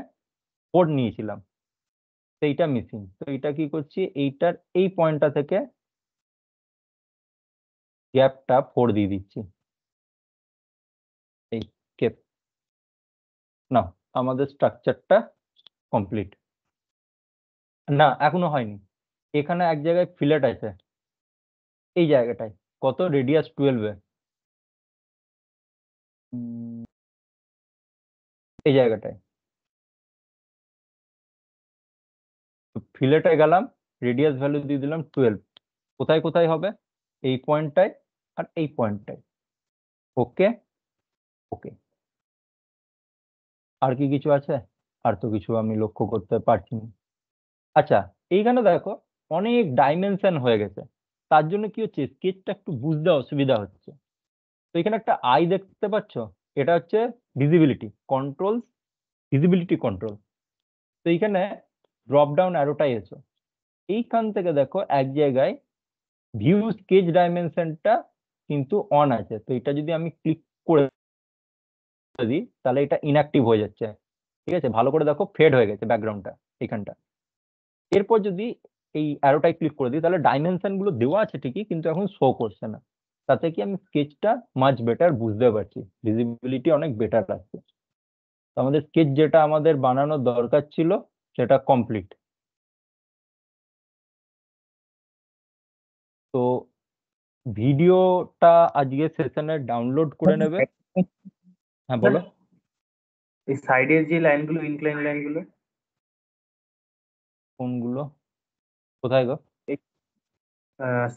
4 নিয়েছিলাম, সেইটা মিসিং। তো এইটা কি করছি, এইটার এই পয়েন্টটা থেকে গ্যাপটা 4 দিয়ে দিচ্ছি, এই কেপ। না, আমাদের স্ট্রাকচারটা কমপ্লিট। না এখনো হয়নি, এখানে এক জায়গায় ফিলেট আছে, এই জায়গাটায়, কত, রেডিয়াস 12-এ, এই জায়গাটায় ফিলেটে গেলাম, রেডিয়াস ভ্যালু দিয়ে দিলাম 12। কোথায় কোথায় হবে, এই পয়েন্টটায় আর এই পয়েন্টটায়। ওকে, ওকে। আর কি কিছু আছে, আর তো কিছু আমি লক্ষ্য করতে পারছি না। আচ্ছা, এইখানে দেখো অনেক ডাইমেনশন হয়ে গেছে, তার জন্য কি হচ্ছে, স্কেচটা একটু বুঝতে অসুবিধা হচ্ছে। তো এখানে একটা আই দেখতে পাচ্ছ, এটা হচ্ছে ভিজিবিলিটি কন্ট্রোল, ভিজিবিলিটি কন্ট্রোল। তো এইখানে ড্রপ ডাউন অ্যারোটাই এসো, এইখান থেকে দেখো এক জায়গায় ভিউ স্কেচ ডাইমেনশনটা কিন্তু অন আছে। তো এটা যদি আমি ক্লিক করে দিই তাহলে এটা ইনঅ্যাক্টিভ হয়ে যাচ্ছে। ঠিক আছে, ভালো করে দেখো, ফেড হয়ে গেছে ব্যাকগ্রাউন্ডটা এখানটা। এরপর যদি এই অ্যারোটাই ক্লিক করে দিই তাহলে ডাইমেনশন গুলো দেওয়া আছে ঠিকই, কিন্তু এখন শো করছে না। তাতে কি আমি স্কেচটা মাচ বেটার বুঝতে পারছি, ভিজিবিলিটি অনেক বেটার লাগছে। তো আমাদের স্কেচ যেটা আমাদের বানানোর দরকার ছিল সেটা কমপ্লিট। তো ভিডিওটা আজকে সেশনে ডাউনলোড করে নেবে। হ্যাঁ বলো,
এই সাইডের যে লাইনগুলো, ইনক্লাইন লাইনগুলো,
কোনগুলো, কোথায় গো,
এই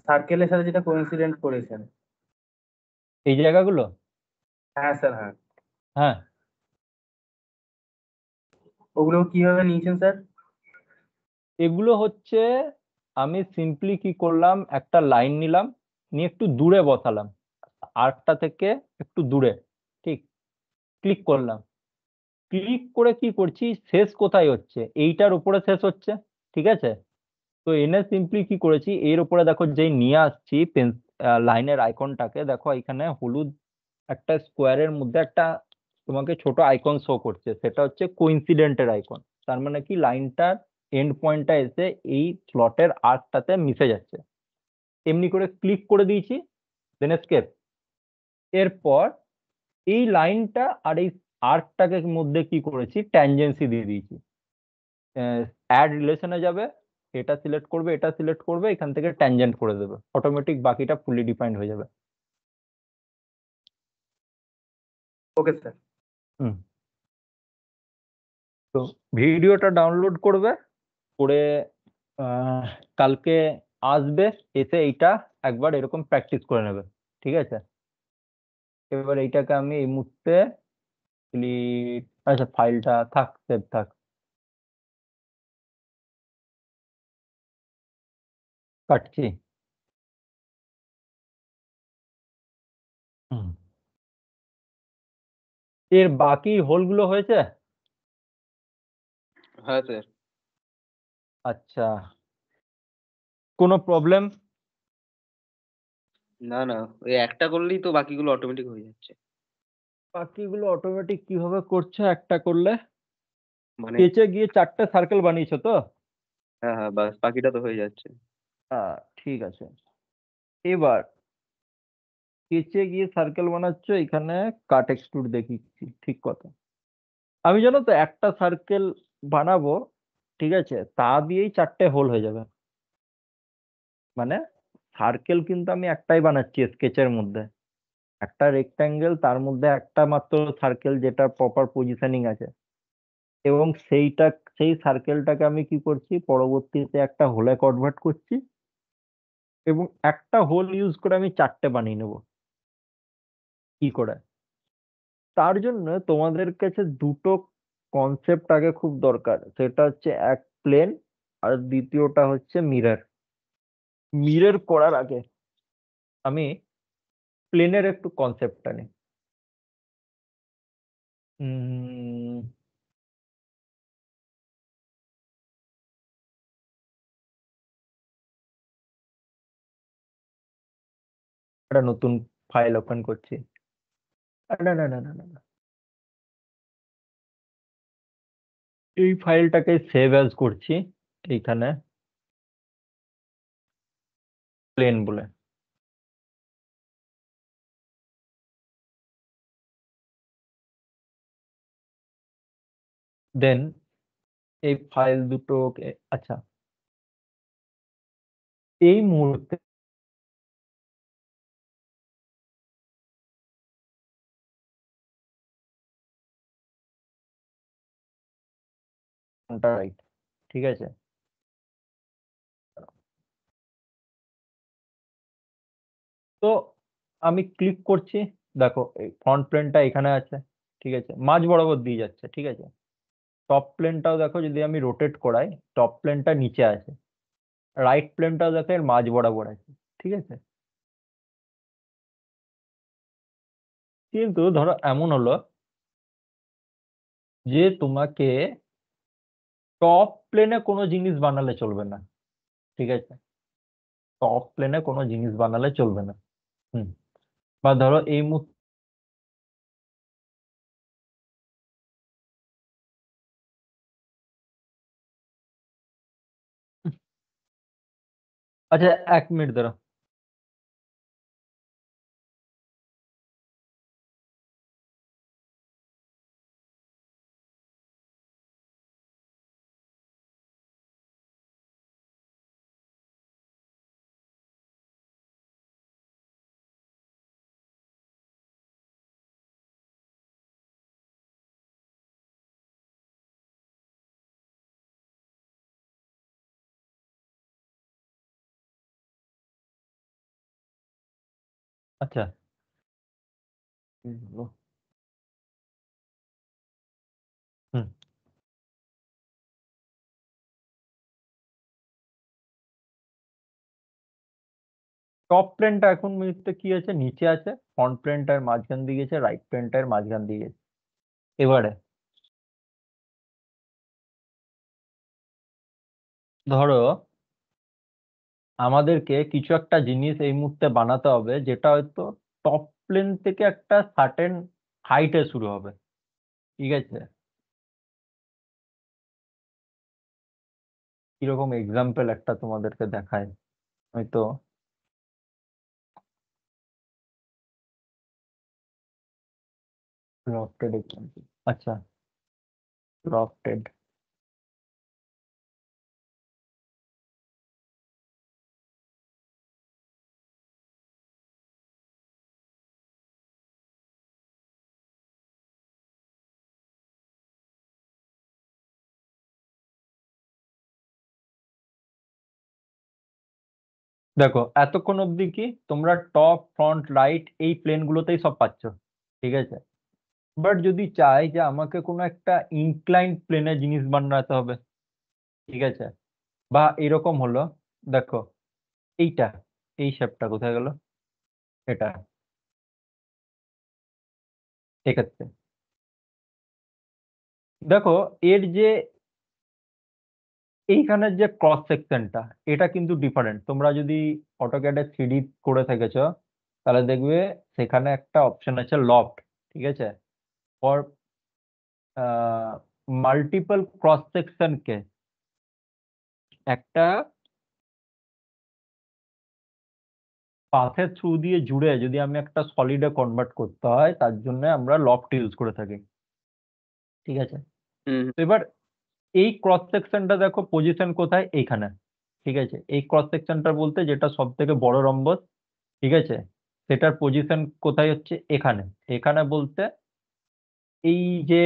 সার্কেলের সাথে যেটা কোইন্সিডেন্ট করেছেন।
এই জায়গাগুলো,
হ্যাঁ স্যার, হ্যাঁ।
হ্যাঁ
ওগুলো কিভাবে নিয়েছেন স্যার?
এগুলো হচ্ছে, আমি সিম্পলি কি করলাম, একটা লাইন নিলাম, নিয়ে একটু দূরে বসালাম, আর্কটা থেকে একটু দূরে, ঠিক, ক্লিক করলাম, ক্লিক করে কি করছি, শেষ কোথায় হচ্ছে, এইটার উপরে শেষ হচ্ছে। ঠিক আছে, তো এনে সিম্পলি কি করেছি, এর উপরে দেখো যেই নিয়ে আসছি পেন লাইনের আইকনটাকে, দেখো এখানে হলুদ একটা স্কোয়ারের মধ্যে একটা তোমাকে ছোট আইকন শো করছে, সেটা হচ্ছে কোইন্সিডেন্টের আইকন। তার মানে কি, লাইনটার এন্ড পয়েন্টটা এসে এই স্লটের আর্কটাতে মিশে যাচ্ছে। এমনি করে ক্লিক করে দিয়েছি, দেন এস্কেপ। এরপর এই লাইনটা আর এই আর্কটাকে মধ্যে কি করেছি, ট্যানজেন্সি দিয়ে দিয়েছি। অ্যাড রিলেশনে যাবে, এটা সিলেক্ট করবে, এটা সিলেক্ট করবে, এখান থেকে ট্যানজেন্ট করে দেবে, অটোমেটিক বাকিটা ফুলি ডিফাইন্ড হয়ে যাবে।
Okay sir.
হুম, তো ভিডিওটা ডাউনলোড করবে, করে আহ, কালকে আসবে, এসে এইটা একবার এরকম প্র্যাকটিস করে নেবে। ঠিক আছে, এবার এইটাকে আমি এই মুহূর্তে আচ্ছা ফাইলটা থাক, সেভ থাক, কাটছি। হুম, এর বাকি হোলগুলো হয়েছে।
হ্যাঁ স্যার।
আচ্ছা, কোনো প্রবলেম?
না না, ওই একটা করলেই তো বাকিগুলো অটোমেটিক হয়ে যাচ্ছে।
বাকিগুলো অটোমেটিক কিভাবে করছো একটা করলে?
মানে
স্কেচে গিয়ে 4টে সার্কেল বানিয়েছো তো?
হ্যাঁ হ্যাঁ, বাস বাকিটা তো হয়ে যাচ্ছে।
হ্যাঁ, ঠিক আছে। এবার স্কেচে গিয়ে সার্কেল বানাচ্ছ, এখানে কাট এক্সট্রুড দেখিয়েছি, ঠিক কথা। আমি জানো তো একটা সার্কেল বানাবো, ঠিক আছে, তা দিয়েই 4টে হোল হয়ে যাবে। মানে সার্কেল কিন্তু আমি একটাই বানাচ্ছি স্কেচের মধ্যে, একটা রেক্ট্যাঙ্গেল, তার মধ্যে একটা মাত্র সার্কেল যেটা প্রপার পজিশনিং আছে, এবং সেই সার্কেলটাকে আমি কি করছি, পরবর্তীতে একটা হোলে কনভার্ট করছি, এবং একটা হোল ইউজ করে আমি 4টে বানিয়ে নেব। কি করে? তার জন্য তোমাদের কাছে দুটো কনসেপ্ট আগে খুব দরকার, সেটা হচ্ছে এক প্লেন, আর দ্বিতীয়টা হচ্ছে মিরর। মিরর করার আগে আমি প্লেনের একটু কনসেপ্টটা নিই। উম, একটা নতুন ফাইল ওপেন করছি। না না না না না না। এই ফাইলটাকে সেভ অ্যাজ করছি এইখানে, প্লেন বলে। দেন এই ফাইল দুটোকে, আচ্ছা, এই মুহূর্তে রাইট, ঠিক আছে। তো আমি ক্লিক করছি, দেখো এই ফ্রন্ট প্লেনটা এখানে আছে, ঠিক আছে, মাঝ বরাবর দিয়ে যাচ্ছে, ঠিক আছে। টপ প্লেনটাও দেখো, যদি আমি রোটেট করাই, টপ প্লেনটা নিচে আছে, রাইট প্লেনটাও দেখো এর মাঝ বরাবর আছে, ঠিক আছে। কিন্তু ধরো এমন হলো যে তোমাকে টপ প্লেনে কোনো জিনিস বানালে চলবে না, ঠিক আছে, টপ প্লেনে কোনো জিনিস বানালে চলবে না। হুম। বা ধরো এই মুহূর্তে, আচ্ছা 1 মিনিট ধরো। আচ্ছা, হুম, হুম। টপ প্লেনটা এখন মুহূর্তে কি আছে, নিচে আছে, ফ্রন্ট প্লেনটার মাঝখান দিয়ে গেছে, রাইট প্লেনটার মাঝখান দিয়ে গেছে। এবারে ধরো আমাদেরকে কিছু একটা জিনিস এই মুহূর্তে বানাতে হবে, যেটা হয়তো টপ প্লেন থেকে একটা সার্টেন হাইটে শুরু হবে, ঠিক আছে। কিরকম এক্সাম্পল একটা তোমাদেরকে দেখায়, হয়তো লফটেড এক্সাম্পল। আচ্ছা, লফটেড। দেখো এতক্ষণ অবধি কি তোমরা টপ ফ্রন্ট রাইট এই প্লেন গুলোতেই সব পাচ্ছ, ঠিক আছে। বাট যদি চাই যে আমাকে কোনো একটা ইনক্লাইন্ড প্লেনে জিনিস বানাতে হবে, ঠিক আছে, বা এরকম হলো, দেখো এইটা, এই শেপটা কোথায় গেল, এটা, এক্ষেত্রে দেখো এর যে এইখানের যে ক্রস সেকশনটা এটা কিন্তু ডিফারেন্ট। তোমরা যদি অটোক্যাডে 3D করে থেকেছো তাহলে দেখবে সেখানে একটা অপশন আছে লফট, ঠিক আছে। ফর মাল্টিপল ক্রস সেকশনকে একটা পাথের থ্রু দিয়ে জুড়ে যদি আমি একটা সলিডে কনভার্ট করতে হয় তার জন্য আমরা লফট ইউজ করে থাকি, ঠিক আছে।
হুম
তো এবার এই ক্রস সেকশনটা দেখো পজিশন কোথায়, এইখানে, ঠিক আছে। এই ক্রস সেকশনটা বলতে যেটা সব থেকে বড় রম্বস, ঠিক আছে, সেটার পজিশন কোথায় হচ্ছে এখানে। এখানে বলতে এই যে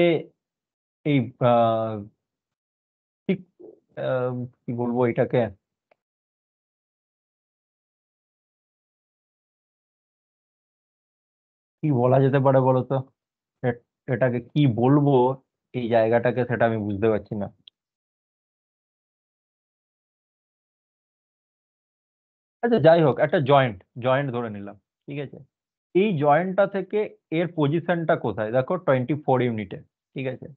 এই ঠিক কি বলবো এটাকে, কি বলা যেতে পারে বলো তো, এটাকে কি বলবো এই জায়গাটাকে, সেটা আমি বুঝতে পারছি না। আচ্ছা যাই হোক, একটা জয়েন্ট জয়েন্ট ধরে নিলাম, ঠিক আছে। এই জয়েন্টটা থেকে এর পজিশনটা কোথায় দেখো 24 ইউনিটে, ঠিক আছে।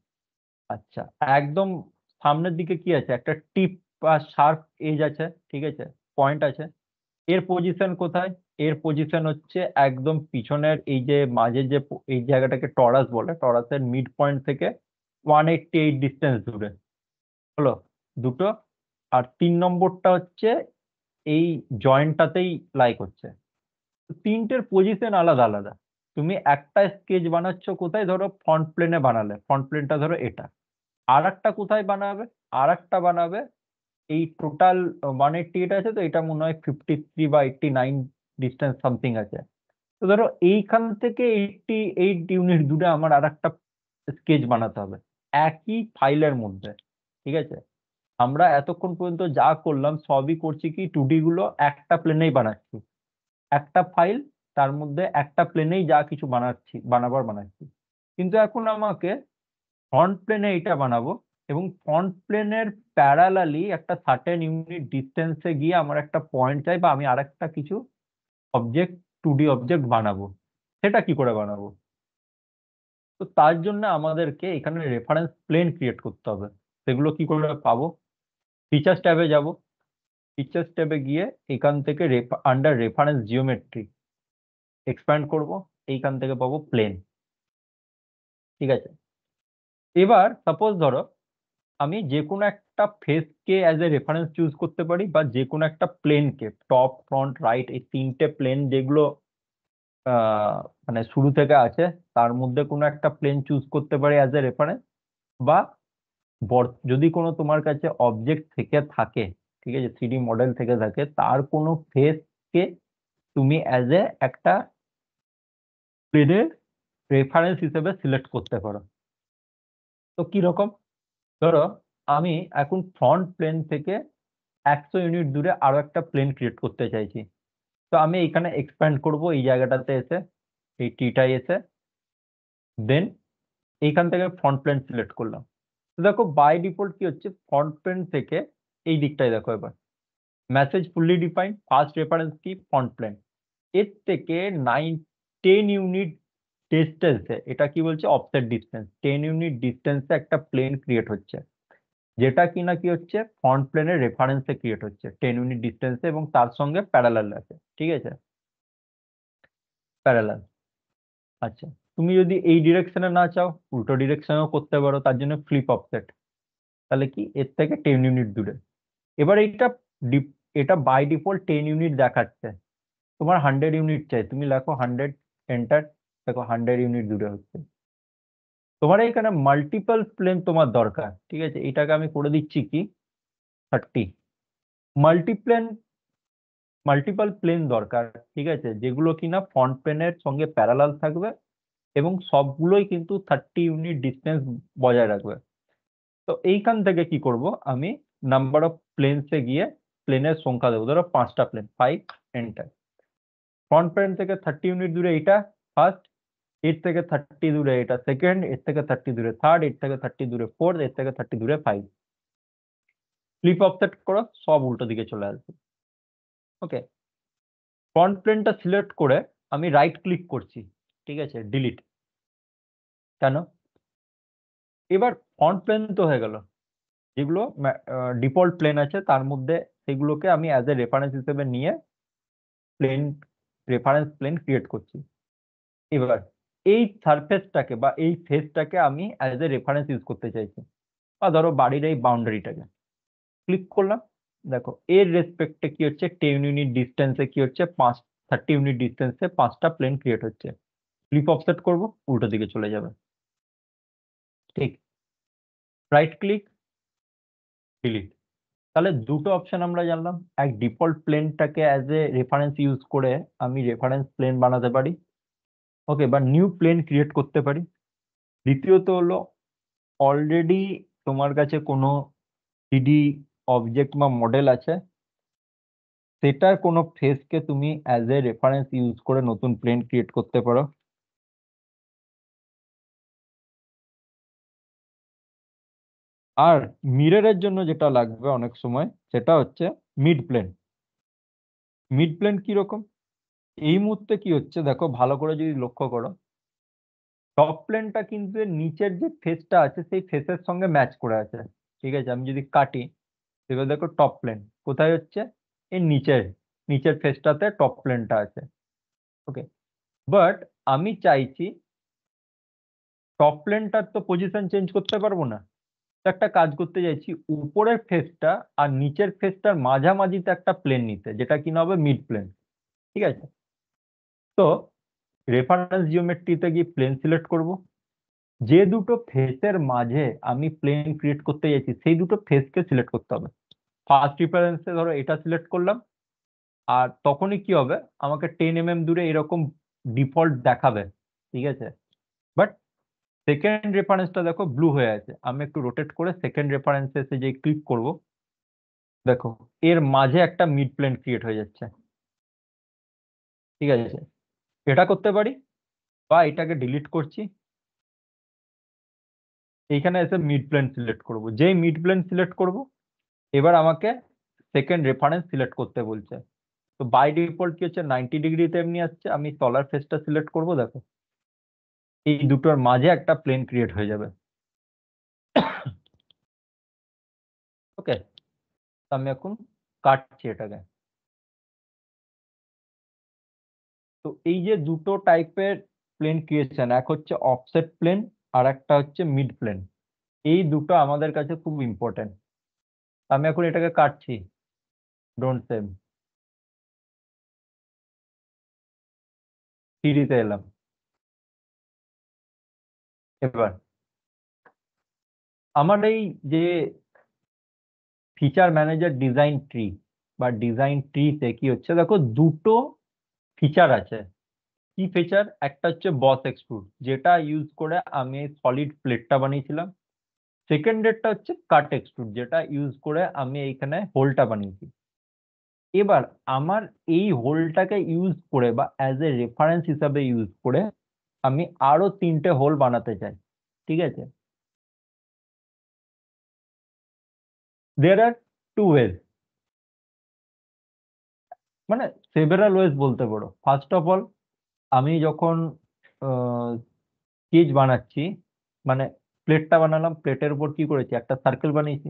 আচ্ছা, একদম সামনের দিকে কি আছে, একটা টিপ বা শার্প এজ আছে, ঠিক আছে, পয়েন্ট আছে। এর পজিশন কোথায়, এর পজিশন হচ্ছে একদম পিছনের এই যে মাঝে যে এই জায়গাটাকে টরাস বলে, টরাসের মিড পয়েন্ট থেকে 188 ডিস্টেন্স দূরে হলো দুটো। আর 3 নম্বরটা হচ্ছে এই জয়েন্টটাতেই লাই করছে। তো তিনটের পজিশন আলাদা আলাদা। তুমি একটা স্কেচ বানাচ্ছ কোথায়, ধরো ফ্রন্ট প্লেনে বানালে, ফ্রন্ট প্লেনটা ধরো এটা। আর একটা কোথায় বানাবে, আর একটা বানাবে এই টোটাল 188 আছে, তো এটা মনে হয় 53 বা 89 ডিস্টেন্স সামথিং আছে। তো ধরো এইখান থেকে 88 ইউনিট দূরে আমার আর একটা স্কেচ বানাতে হবে একই ফাইলের মধ্যে, ঠিক আছে। আমরা এতক্ষণ পর্যন্ত যা করলাম সবই করছি কি 2D গুলো একটা প্লেনেই বানাচ্ছি, একটা ফাইল, তার মধ্যে একটা প্লেনেই যা কিছু বানাবার বানাচ্ছি। কিন্তু এখন আমাকে ফ্রন্ট প্লেনে এটা বানাবো, এবং ফ্রন্ট প্লেনের প্যারালালি একটা সার্টেন ইউনিট ডিস্টেন্সে গিয়ে আমার একটা পয়েন্ট চাই, বা আমি আরেকটা কিছু অবজেক্ট 2D অবজেক্ট বানাবো। সেটা কি করে বানাবো? তো তার জন্য আমাদেরকে এখানে রেফারেন্স প্লেন ক্রিয়েট করতে হবে। সেগুলো কি করে পাবো? ফিচার্স ট্যাবে যাব, ফিচার্স ট্যাবে গিয়ে এখান থেকে আন্ডার রেফারেন্স জিওমেট্রি এক্সপ্যান্ড করব, এইখান থেকে পাবো প্লেন, ঠিক আছে। এবার সাপোজ ধরো আমি যে কোনো একটা ফেসকে অ্যাজ এ রেফারেন্স চুজ করতে পারি, বা যে কোনো একটা প্লেনকে, টপ ফ্রন্ট রাইট এই তিনটে প্লেন যেগুলো মানে শুরু থেকে আছে তার মধ্যে কোনো একটা প্লেন চুজ করতে পারি অ্যাজ এ রেফারেন্স। বা যদি কোনো তোমার কাছে অবজেক্ট থেকে থাকে, ঠিক আছে, 3D মডেল থেকে থাকে, তার কোনো ফেসকে তুমি অ্যাজ এ একটা প্লেনের রেফারেন্স হিসেবে সিলেক্ট করতে পারো। তো কি রকম, ধরো আমি এখন ফ্রন্ট প্লেন থেকে 100 ইউনিট দূরে আরো একটা প্লেন ক্রিয়েট করতে চাইছি। তো আমি এখানে এক্সপ্যান্ড করব এই জায়গাটাতে এসে, এই টিটাই এসে, দেন এইখান থেকে ফ্রন্ট প্লেন সিলেক্ট করলাম। তো দেখো বাই ডিফল্ট কি হচ্ছে, ফ্রন্ট প্লেন থেকে এই দিকটাই দেখো এবার message fully defined, first reference কি ফ্রন্ট প্লেন, এর থেকে 10 ইউনিট ডিস্টেন্সে, এটা কি বলছে অফসেট ডিস্টেন্স, 10 ইউনিট ডিস্টেন্সে একটা প্লেন ক্রিয়েট হচ্ছে, যেটা কিনা কি হচ্ছে ফ্রন্ট প্লেনের রেফারেন্সে ক্রিয়েট হচ্ছে 10 ইউনিট ডিস্টেন্সে, এবং তার সঙ্গে প্যারালাল আছে, ঠিক আছে, প্যারালাল। আচ্ছা, তুমি যদি এই ডিরেকশনে না চাও উল্টো ডিরেকশনেও করতে পারো, তার জন্য ফ্লিপ অফসেট, তাহলে কি এর থেকে 10 ইউনিট দূরে। এবার এটা বাই ডিফল্ট 10 ইউনিট দেখাচ্ছে, তোমার 100 ইউনিট চাই, তুমি লেখো 100, এন্টার, দেখো 100 ইউনিট দূরে হচ্ছে। তোমার এখানে মাল্টিপল প্লেন তোমার দরকার, ঠিক আছে, এটাকে আমি করে দিচ্ছি কি 30। মাল্টিপ্লেন মাল্টিপল প্লেন দরকার, ঠিক আছে, যেগুলো কিনা ফ্রন্ট প্লেনের সঙ্গে প্যারালাল থাকবে, এবং সবগুলোই কিন্তু 30 ইউনিট ডিস্টেন্স বজায় রাখবে। তো এইখান থেকে কি করব, আমি নাম্বার অফ প্লেনসে গিয়ে প্লেনের সংখ্যা দেবো, ধরো 5টা প্লেন, 5, এন্টার। ফ্রন্ট প্লেন থেকে 30 ইউনিট দূরে এটা ফার্স্ট, এর থেকে 30 দূরে এটা সেকেন্ড, এর থেকে 30 দূরে থার্ড, এর থেকে 30 দূরে ফোর্থ, এর থেকে 30 দূরে 5। ফ্লিপ অফসেট করো, সব উল্টো দিকে চলে আসবে। ওকে, ফ্রন্ট প্লেনটা সিলেক্ট করে আমি রাইট ক্লিক করছি, ঠিক আছে, ডিলিট। কেন? এবার ফ্রন্ট প্লেন তো হয়ে গেল, যেগুলো ডিফল্ট প্লেন আছে তার মধ্যে সেগুলোকে আমি অ্যাজ এ রেফারেন্স হিসেবে নিয়ে প্লেন রেফারেন্স প্লেন ক্রিয়েট করছি। এবার এই সারফেসটাকে বা এই ফেসটাকে আমি অ্যাজ এ রেফারেন্স ইউজ করতে চাইছি, বা ধরো বাড়ির এই বাউন্ডারিটাকে ক্লিক করলাম। দেখো এর রেসপেক্টে কি হচ্ছে, 10 ইউনিট ডিস্টেন্সে কি হচ্ছে, 30 ইউনিট ডিস্টেন্সে 5টা প্লেন ক্রিয়েট হচ্ছে। ক্লিপ অফসেট করব, উল্টো দিকে চলে যাবে। ঠিক, রাইট ক্লিক, ডিলিট। তাহলে দুটো অপশন আমরা জানলাম, এক ডিফল্ট প্লেনটাকে অ্যাজ এ রেফারেন্স ইউজ করে আমি রেফারেন্স প্লেন বানাতে পারি, ওকে, বা নিউ প্লেন ক্রিয়েট করতে পারি। দ্বিতীয়ত হলো অলরেডি তোমার কাছে কোনো 3D অবজেক্ট বা মডেল আছে, সেটার কোনো ফেসকে তুমি অ্যাজ এ রেফারেন্স ইউজ করে নতুন প্লেন ক্রিয়েট করতে পারো। আর মিররের জন্য যেটা লাগবে অনেক সময় সেটা হচ্ছে মিড প্লেন। মিড প্লেন কিরকম, এই মুহূর্তে কি হচ্ছে দেখো ভালো করে যদি লক্ষ্য করো, টপ প্লেনটা কিন্তু এর নিচের যে ফেসটা আছে সেই ফেসের সঙ্গে ম্যাচ করে আছে। ঠিক আছে, আমি যদি কাটি এবার দেখো টপ প্লেন কোথায় হচ্ছে, এর নিচের নিচের ফেসটাতে টপ প্লেনটা আছে, ওকে। বাট আমি চাইছি টপ প্লেনটার তো পজিশন চেঞ্জ করতে পারবো না, তো একটা কাজ করতে চাইছি উপরের ফেসটা আর নিচের ফেসটার মাঝামাঝিতে একটা প্লেন নিতে, যেটা কিনা হবে মিড প্লেন। ঠিক আছে, তো রেফারেন্স জিওমেট্রিতে গিয়ে প্লেন সিলেক্ট করব, যে দুটো ফেসের মাঝে আমি প্লেন ক্রিয়েট করতে চাইছি সেই দুটো ফেসকে সিলেক্ট করতে হবে। ফার্স্ট রেফারেন্সে ধরো এটা সিলেক্ট করলাম, আর তখনই কি হবে আমাকে 10 mm দূরে এরকম ডিফল্ট দেখাবে। ঠিক আছে, বাট সেকেন্ড রেফারেন্সটা দেখো ব্লু হয়ে আছে, আমি একটু রোটেট করে সেকেন্ড রেফারেন্সে এসে যে ক্লিক করব, দেখো এর মাঝে একটা মিড প্লেন ক্রিয়েট হয়ে যাচ্ছে। ঠিক আছে, এটা করতে পারি, বা এটাকে ডিলিট করছি, এইখানে এসে মিড প্লেন সিলেক্ট করব। যেই মিড প্লেন সিলেক্ট করব এবার আমাকে সেকেন্ড রেফারেন্স সিলেক্ট করতে বলছে। তো বাই ডিফল্ট কি হচ্ছে 90 ডিগ্রিতে এমনি আসছে, আমি তলার ফেসটা সিলেক্ট করব, দেখো এই দুটোর মাঝে একটা প্লেন ক্রিয়েট হয়ে যাবে। ওকে, আমি এখন কাটছি এটাকে। তো এই যে দুটো টাইপের প্লেন ক্রিয়েশন, এক হচ্ছে অফসেট প্লেন আর একটা হচ্ছে মিড প্লেন, এই দুটো আমাদের কাছে খুব ইম্পর্টেন্ট। আমি এখন এটাকে কাটছি, ডোন্ট সেভ, 3D-তে এলাম। এবার আমার এই যে ফিচার ম্যানেজার ডিজাইন ট্রি বা ডিজাইন ট্রিতে কি হচ্ছে দেখো দুটো ফিচার আছে। কি ফিচার, একটা হচ্ছে বস এক্সট্রুড, যেটা ইউজ করে আমি সলিড প্লেটটা বানিয়েছিলাম। সেকেন্ড ডেটটা হচ্ছে কাট এক্সট্রুড, যেটা ইউজ করে আমি এইখানে হোলটা বানিয়েছি। এবার আমার এই হোলটাকে ইউজ করে বা অ্যাজ এ রেফারেন্স হিসাবে ইউজ করে আমি আরো 3টে হোল বানাতে চাই। ঠিক আছে, দেয়ার আর 2 ওয়েজ, মানে সেভারাল ওয়েজ বলতে পারো। ফার্স্ট অফ অল আমি যখন স্কেচ বানাচ্ছি, মানে প্লেটটা বানালাম, প্লেটের উপর কি করেছি একটা সার্কেল বানিয়েছি,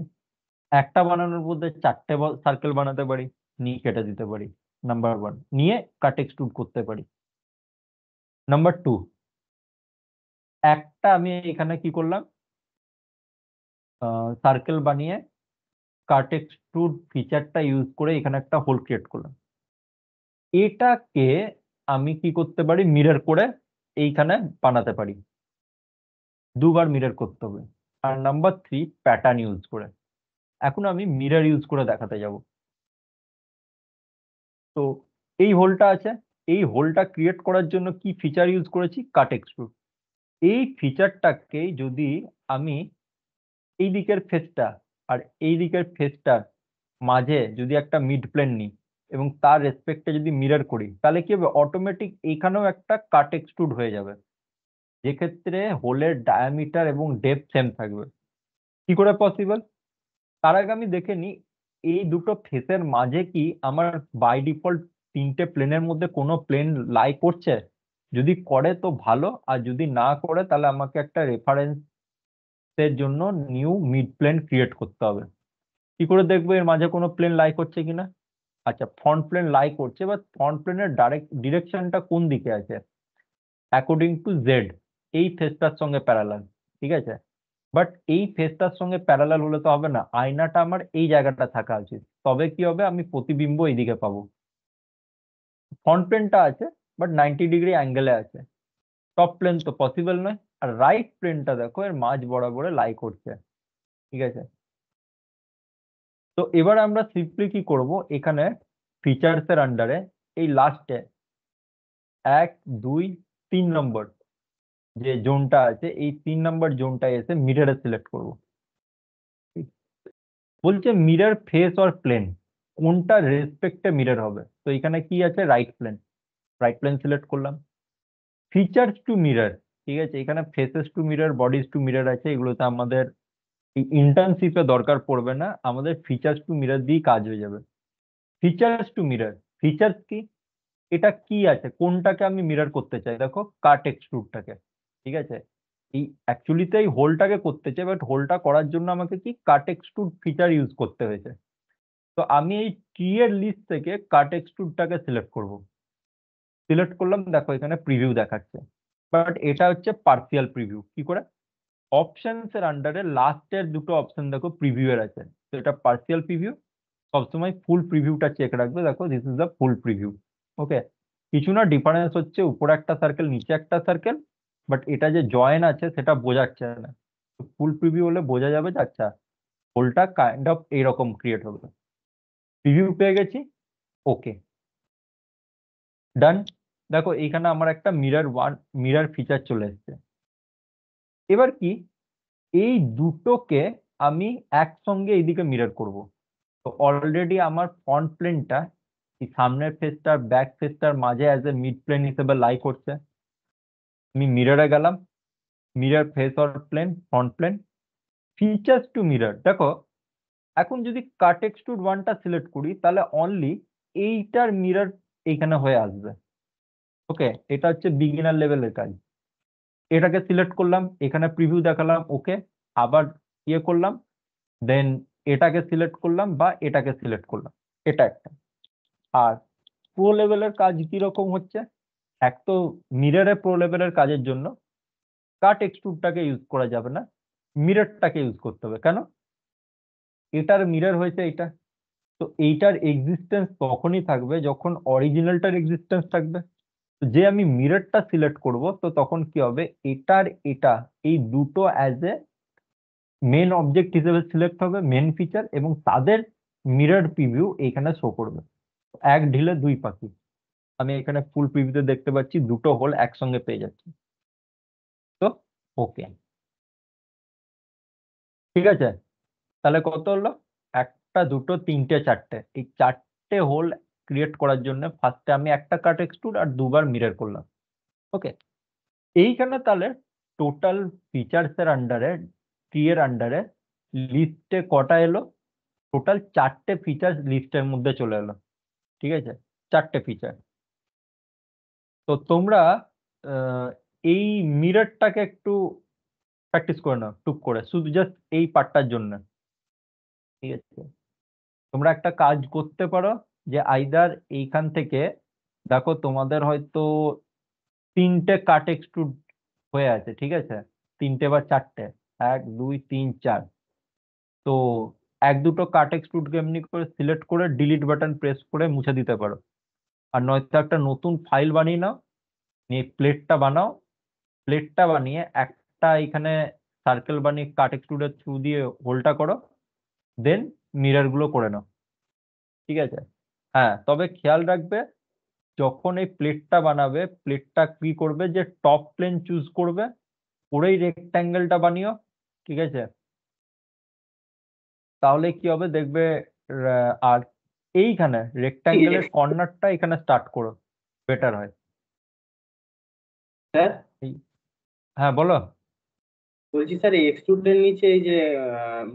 একটা বানানোর মধ্যে 4টে সার্কেল বানাতে পারি, নিয়ে কেটে দিতে পারি। নাম্বার 1, নিয়ে কাট এক্সট্রুড করতে পারি। নাম্বার 2, একটা আমি এখানে কি করলাম, সার্কেল বানিয়ে কাট এক্সট্রুড ফিচারটা ইউজ করে এখানে একটা হোল ক্রিয়েট করলাম। এটাকে আমি কি করতে পারি, মিরর করে এইখানে বানাতে পারি, দুবার মিরর করতে হবে। আর নাম্বার 3, প্যাটার্ন ইউজ করে। এখন আমি মিরর ইউজ করে দেখাতে যাব। তো এই হোলটা আছে, এই হোলটা ক্রিয়েট করার জন্য কি ফিচার ইউজ করেছি, কাট এক্সট্রুড। এই ফিচারটাকে যদি আমি এই দিকের ফেসটা আর এই দিকের ফেসটার মাঝে যদি একটা মিড প্লেন নিই এবং তার রেসপেক্টে যদি মিরর করি, তাহলে কি হবে, অটোমেটিক এখানেও একটা কাট এক্সট্রুড হয়ে যাবে, যেক্ষেত্রে হোলের ডায়ামিটার এবং ডেপথ সেম থাকবে। কি করে পসিবল, তার আগে আমি দেখে নিই এই দুটো ফেসের মাঝে কি আমার বাই ডিফল্ট 3টে প্লেনের মধ্যে কোনো প্লেন লাই করছে। যদি করে তো ভালো, আর যদি না করে তাহলে আমাকে একটা রেফারেন্স এর জন্য নিউ মিড প্লেন ক্রিয়েট করতে হবে। কি করে দেখবো এর মাঝে কোনো প্লেন লাই করছে কিনা? আচ্ছা, ফ্রন্ট প্লেন লাই করছে, বা ফ্রন্ট প্লেনের ডিরেকশনটা কোন দিকে আছে? অ্যাকর্ডিং টু জেড, এই ফেসটার সঙ্গে প্যারালাল। ঠিক আছে, বাট এই ফেসটার সঙ্গে প্যারালাল হলে তো হবে না, আয়নাটা আমার এই জায়গাটা থাকা উচিত, তবে কি হবে, আমি প্রতিবিম্ব এইদিকে পাবো। ফ্রন্ট প্লেনটা আছে বাট 90 ডিগ্রি অ্যাঙ্গেলে আছে, টপ প্লেন তো পসিবল নয়। আর রাইট প্লেনটা দেখো এর মাঝ বরাবরে লাই করছে। ঠিক আছে, তো এবার আমরা সিম্পলি কি করব, এখানে ফিচার্স এর আন্ডারে এই লাস্টে 1 2 3 নম্বর যে জোনটা আছে, এই 3 নম্বর জোনটা এসে মিররে সিলেক্ট করব। বলছে মিরর ফেস অর প্লেন, কোনটা রেসপেক্টে মিরর হবে, তো এখানে কি আছে, right plane. Right plane select করলাম। ফিচার্স টু মিরর, ঠিক আছে, এখানে faces to mirror, bodies to mirror আছে, এগুলোতে আমাদের এই ইন্টার্নশিপে দরকার পড়বে না, আমাদের ফিচার্স টু মিরর দিয়ে কাজ হয়ে যাবে। ফিচার্স টু মিরর, ফিচার্স কি, এটা কি আছে, কোনটাকে আমি মিরর করতে চাই, দেখো কাট এক্সট্রুডটাকে। ঠিক আছে, এই অ্যাকচুয়ালিতে এই হোলটাকে করতে চাই, বাট হোলটা করার জন্য আমাকে কি কাট এক্সট্রুড ফিচার ইউজ করতে হয়েছে। তো আমি এই ট্রি এর লিস্ট থেকে কাট এক্সট্রুডটাকে সিলেক্ট করব। সিলেক্ট করলাম, দেখো এখানে প্রিভিউ দেখাচ্ছে, বাট এটা হচ্ছে পার্সিয়াল প্রিভিউ। কি করে? অপশনস এর আন্ডারে লাস্টের দুটো অপশন দেখো প্রিভিউ এর আছে, তো এটা পার্সিয়াল প্রিভিউ। সবসময় ফুল প্রিভিউটা চেক রাখবে, দেখো this is the full preview. Okay, কিছু না, ডিফারেন্স হচ্ছে উপরে একটা সার্কেল নিচে একটা সার্কেল, বাট এটা যে জয়েন আছে সেটা বোঝাচ্ছে না। ফুল প্রিভিউ হলে বোঝা যাবে যে আচ্ছা হোলটা কাইন্ড অফ এইরকম ক্রিয়েট হবে। প্রিভিউ পেয়ে গেছি, ওকে ডান। দেখো এইখানে আমার একটা মিরর ফিচার চলে এসেছে। এবার কি, এই দুটোকে আমি একসঙ্গে এইদিকে মিরর করব। তো অলরেডি আমার ফ্রন্ট প্লেনটা এই সামনের ফেসটার ব্যাক ফেসটার মাঝে অ্যাজ এ মিড প্লেন হিসেবে লাই করছে। আমি মিররে গেলাম, mirror face or plane, front plane, features to mirror. দেখো এখন যদি কাট এক্সট্রুড ওয়ানটা সিলেক্ট করি, তাহলে অনলি এইটার মিরর এইখানে হয়ে আসবে। ওকে, এটা হচ্ছে বিগিনার লেভেলের কাজ। এটাকে সিলেক্ট করলাম, এখানে প্রিভিউ দেখালাম, ওকে, আবার ইয়ে করলাম, দেন এটাকে সিলেক্ট করলাম বা এটাকে সিলেক্ট করলাম, এটা একটা। আর প্রো লেভেলের কাজ কিরকম হচ্ছে, এক তো মিররে প্রো লেভেলের কাজের জন্য কাট এক্সট্রুডটাকে ইউজ করা যাবে না, মিররটাকে ইউজ করতে হবে। কেন? এটার মিরর হয়েছে এটা, তো এইটার এক্সিস্টেন্স তখনই থাকবে যখন অরিজিনালটার এক্সিস্টেন্স থাকবে। তো যে আমি মিররটা সিলেক্ট করব, তো তখন কি হবে, এটার এটা এই দুটো অ্যাজ এ মেন অবজেক্ট হিসেবে সিলেক্ট হবে, মেন ফিচার, এবং তাদের মিরর প্রিভিউ এইখানে শো করবে। এক ঢিলে দুই পাখি, আমি এখানে ফুল প্রিভিউতে দেখতে পাচ্ছি দুটো হোল একসঙ্গে পেয়ে যাচ্ছি। তো ওকে, ঠিক আছে, তাহলে কত হলো, একটা দুটো তিনটে চারটে, এই চারটে হোল ক্রিয়েট করার জন্য ফার্স্টে আমি একটা কাট এক্সট্রুড আর দুবার মিরর করলাম। ওকে, এইখানে তাহলে টোটাল ফিচার্স এর আন্ডারে, ট্রি এর আন্ডারে লিস্টে কটা এলো, টোটাল চারটে ফিচার্স লিস্টের মধ্যে চলে এলো। ঠিক আছে, চারটে ফিচার। তো তোমরা আহ, এই মিররটাকে একটু প্র্যাকটিস করে নাও টুক করে, শুধু জাস্ট এই পার্টটার জন্য। ঠিক আছে, তোমরা একটা কাজ করতে পারো, যে আইদার এইখান থেকে, দেখো তোমাদের হয়তো তিনটে কাট এক্সট্রুড হয়ে আছে, ঠিক আছে, তিনটে বা চারটে, 1 2 3 4। তো এক দুটো কাট এক্সট্রুডকে এমনি করে সিলেক্ট করে ডিলিট বাটন প্রেস করে মুছে দিতে পারো। আর নয়তো একটা নতুন ফাইল বানিয়ে নাও, নিয়ে প্লেটটা বানাও, প্লেটটা বানিয়ে একটা এখানে সার্কেল বানিয়ে কাট এক্সট্রুডের থ্রু দিয়ে হোলটা করো, দেন মিরর গুলো করে নাও। ঠিক আছে, হ্যাঁ, তবে খেয়াল রাখবে যখন এই প্লেটটা বানাবে, প্লেটটা কি করবে, যে টপ প্লেন চুজ করবে, ওরেই রেক্ট্যাঙ্গেলটা বানিও। ঠিক আছে, তাহলে কি হবে দেখবে, আর এইখানে রেক্ট্যাঙ্গেলের কর্নারটা এখানে স্টার্ট করো, বেটার হয়।
স্যার
এই- হ্যাঁ বলো।
বলছি স্যার, এক্সট্রুডের নিচে এই যে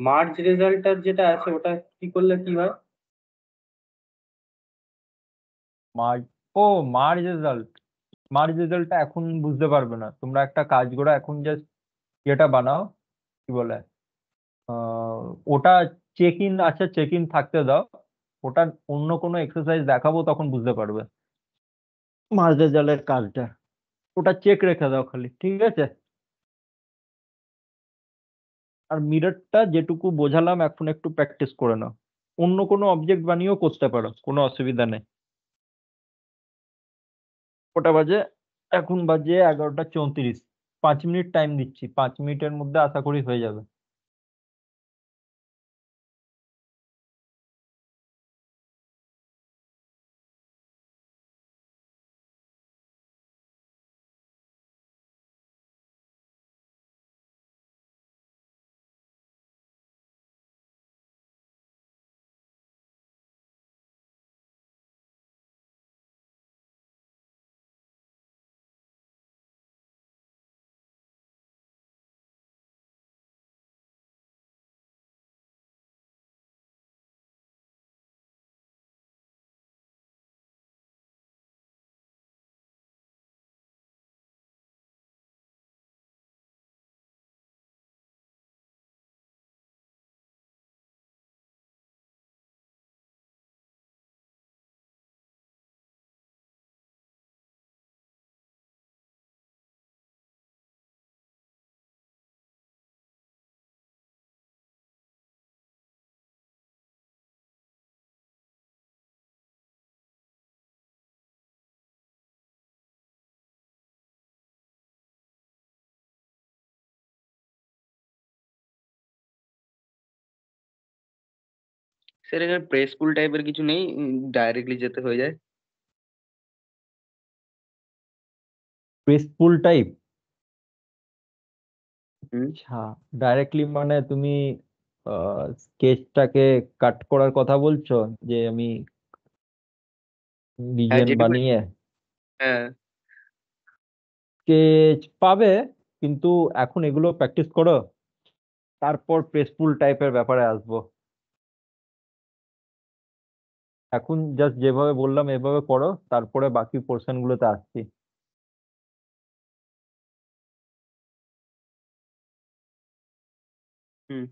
মার্জ রেজাল্টার যেটা আছে, ওটা কি করলে কি হয়?
মার্জ, ও মার্জ রেজাল্টটা এখন বুঝতে পারবে না, তোমরা একটা কাজ করো, এখন জাস্ট এটা বানাও, কি বলে আহ, ওটা চেক ইন, আচ্ছা চেক ইন থাকতে দাও, ওটা অন্য কোনো এক্সারসাইজ দেখাবো তখন বুঝতে পারবে মাঝ রেজাল্টের কাজটা। ওটা চেক রেখে দাও খালি, ঠিক আছে? আর মিররটা যেটুকু বোঝালাম এখন একটু প্র্যাকটিস করে নাও। অন্য কোনো অবজেক্ট বানিয়েও করতে পারো, কোনো অসুবিধা নেই। ওটা বাজে, এখন বাজে 11টা 34। 5 মিনিট টাইম দিচ্ছি, 5 মিনিটের মধ্যে আশা করি হয়ে যাবে।
স্যার এখানে প্রে স্কুল টাইপের কিছু নেই, ডাইরেক্টলি যেতে হয়ে যায়?
Press pool type?
হুম।
আচ্ছা, ডাইরেক্টলি মানে তুমি স্কেচটাকে কাট করার কথা বলছো, যে আমি
হ্যাঁ
রিজিয়ন
যেটুকু।
বানিয়ে
হ্যাঁ।
স্কেচ পাবে, কিন্তু এখন এগুলো প্র্যাকটিস করো, তারপর প্রেস পুল টাইপের ব্যাপারে আসবো। এখন জাস্ট যেভাবে বললাম এভাবে করো, তারপরে বাকি পোর্শন গুলোতে আসছি।
হুম।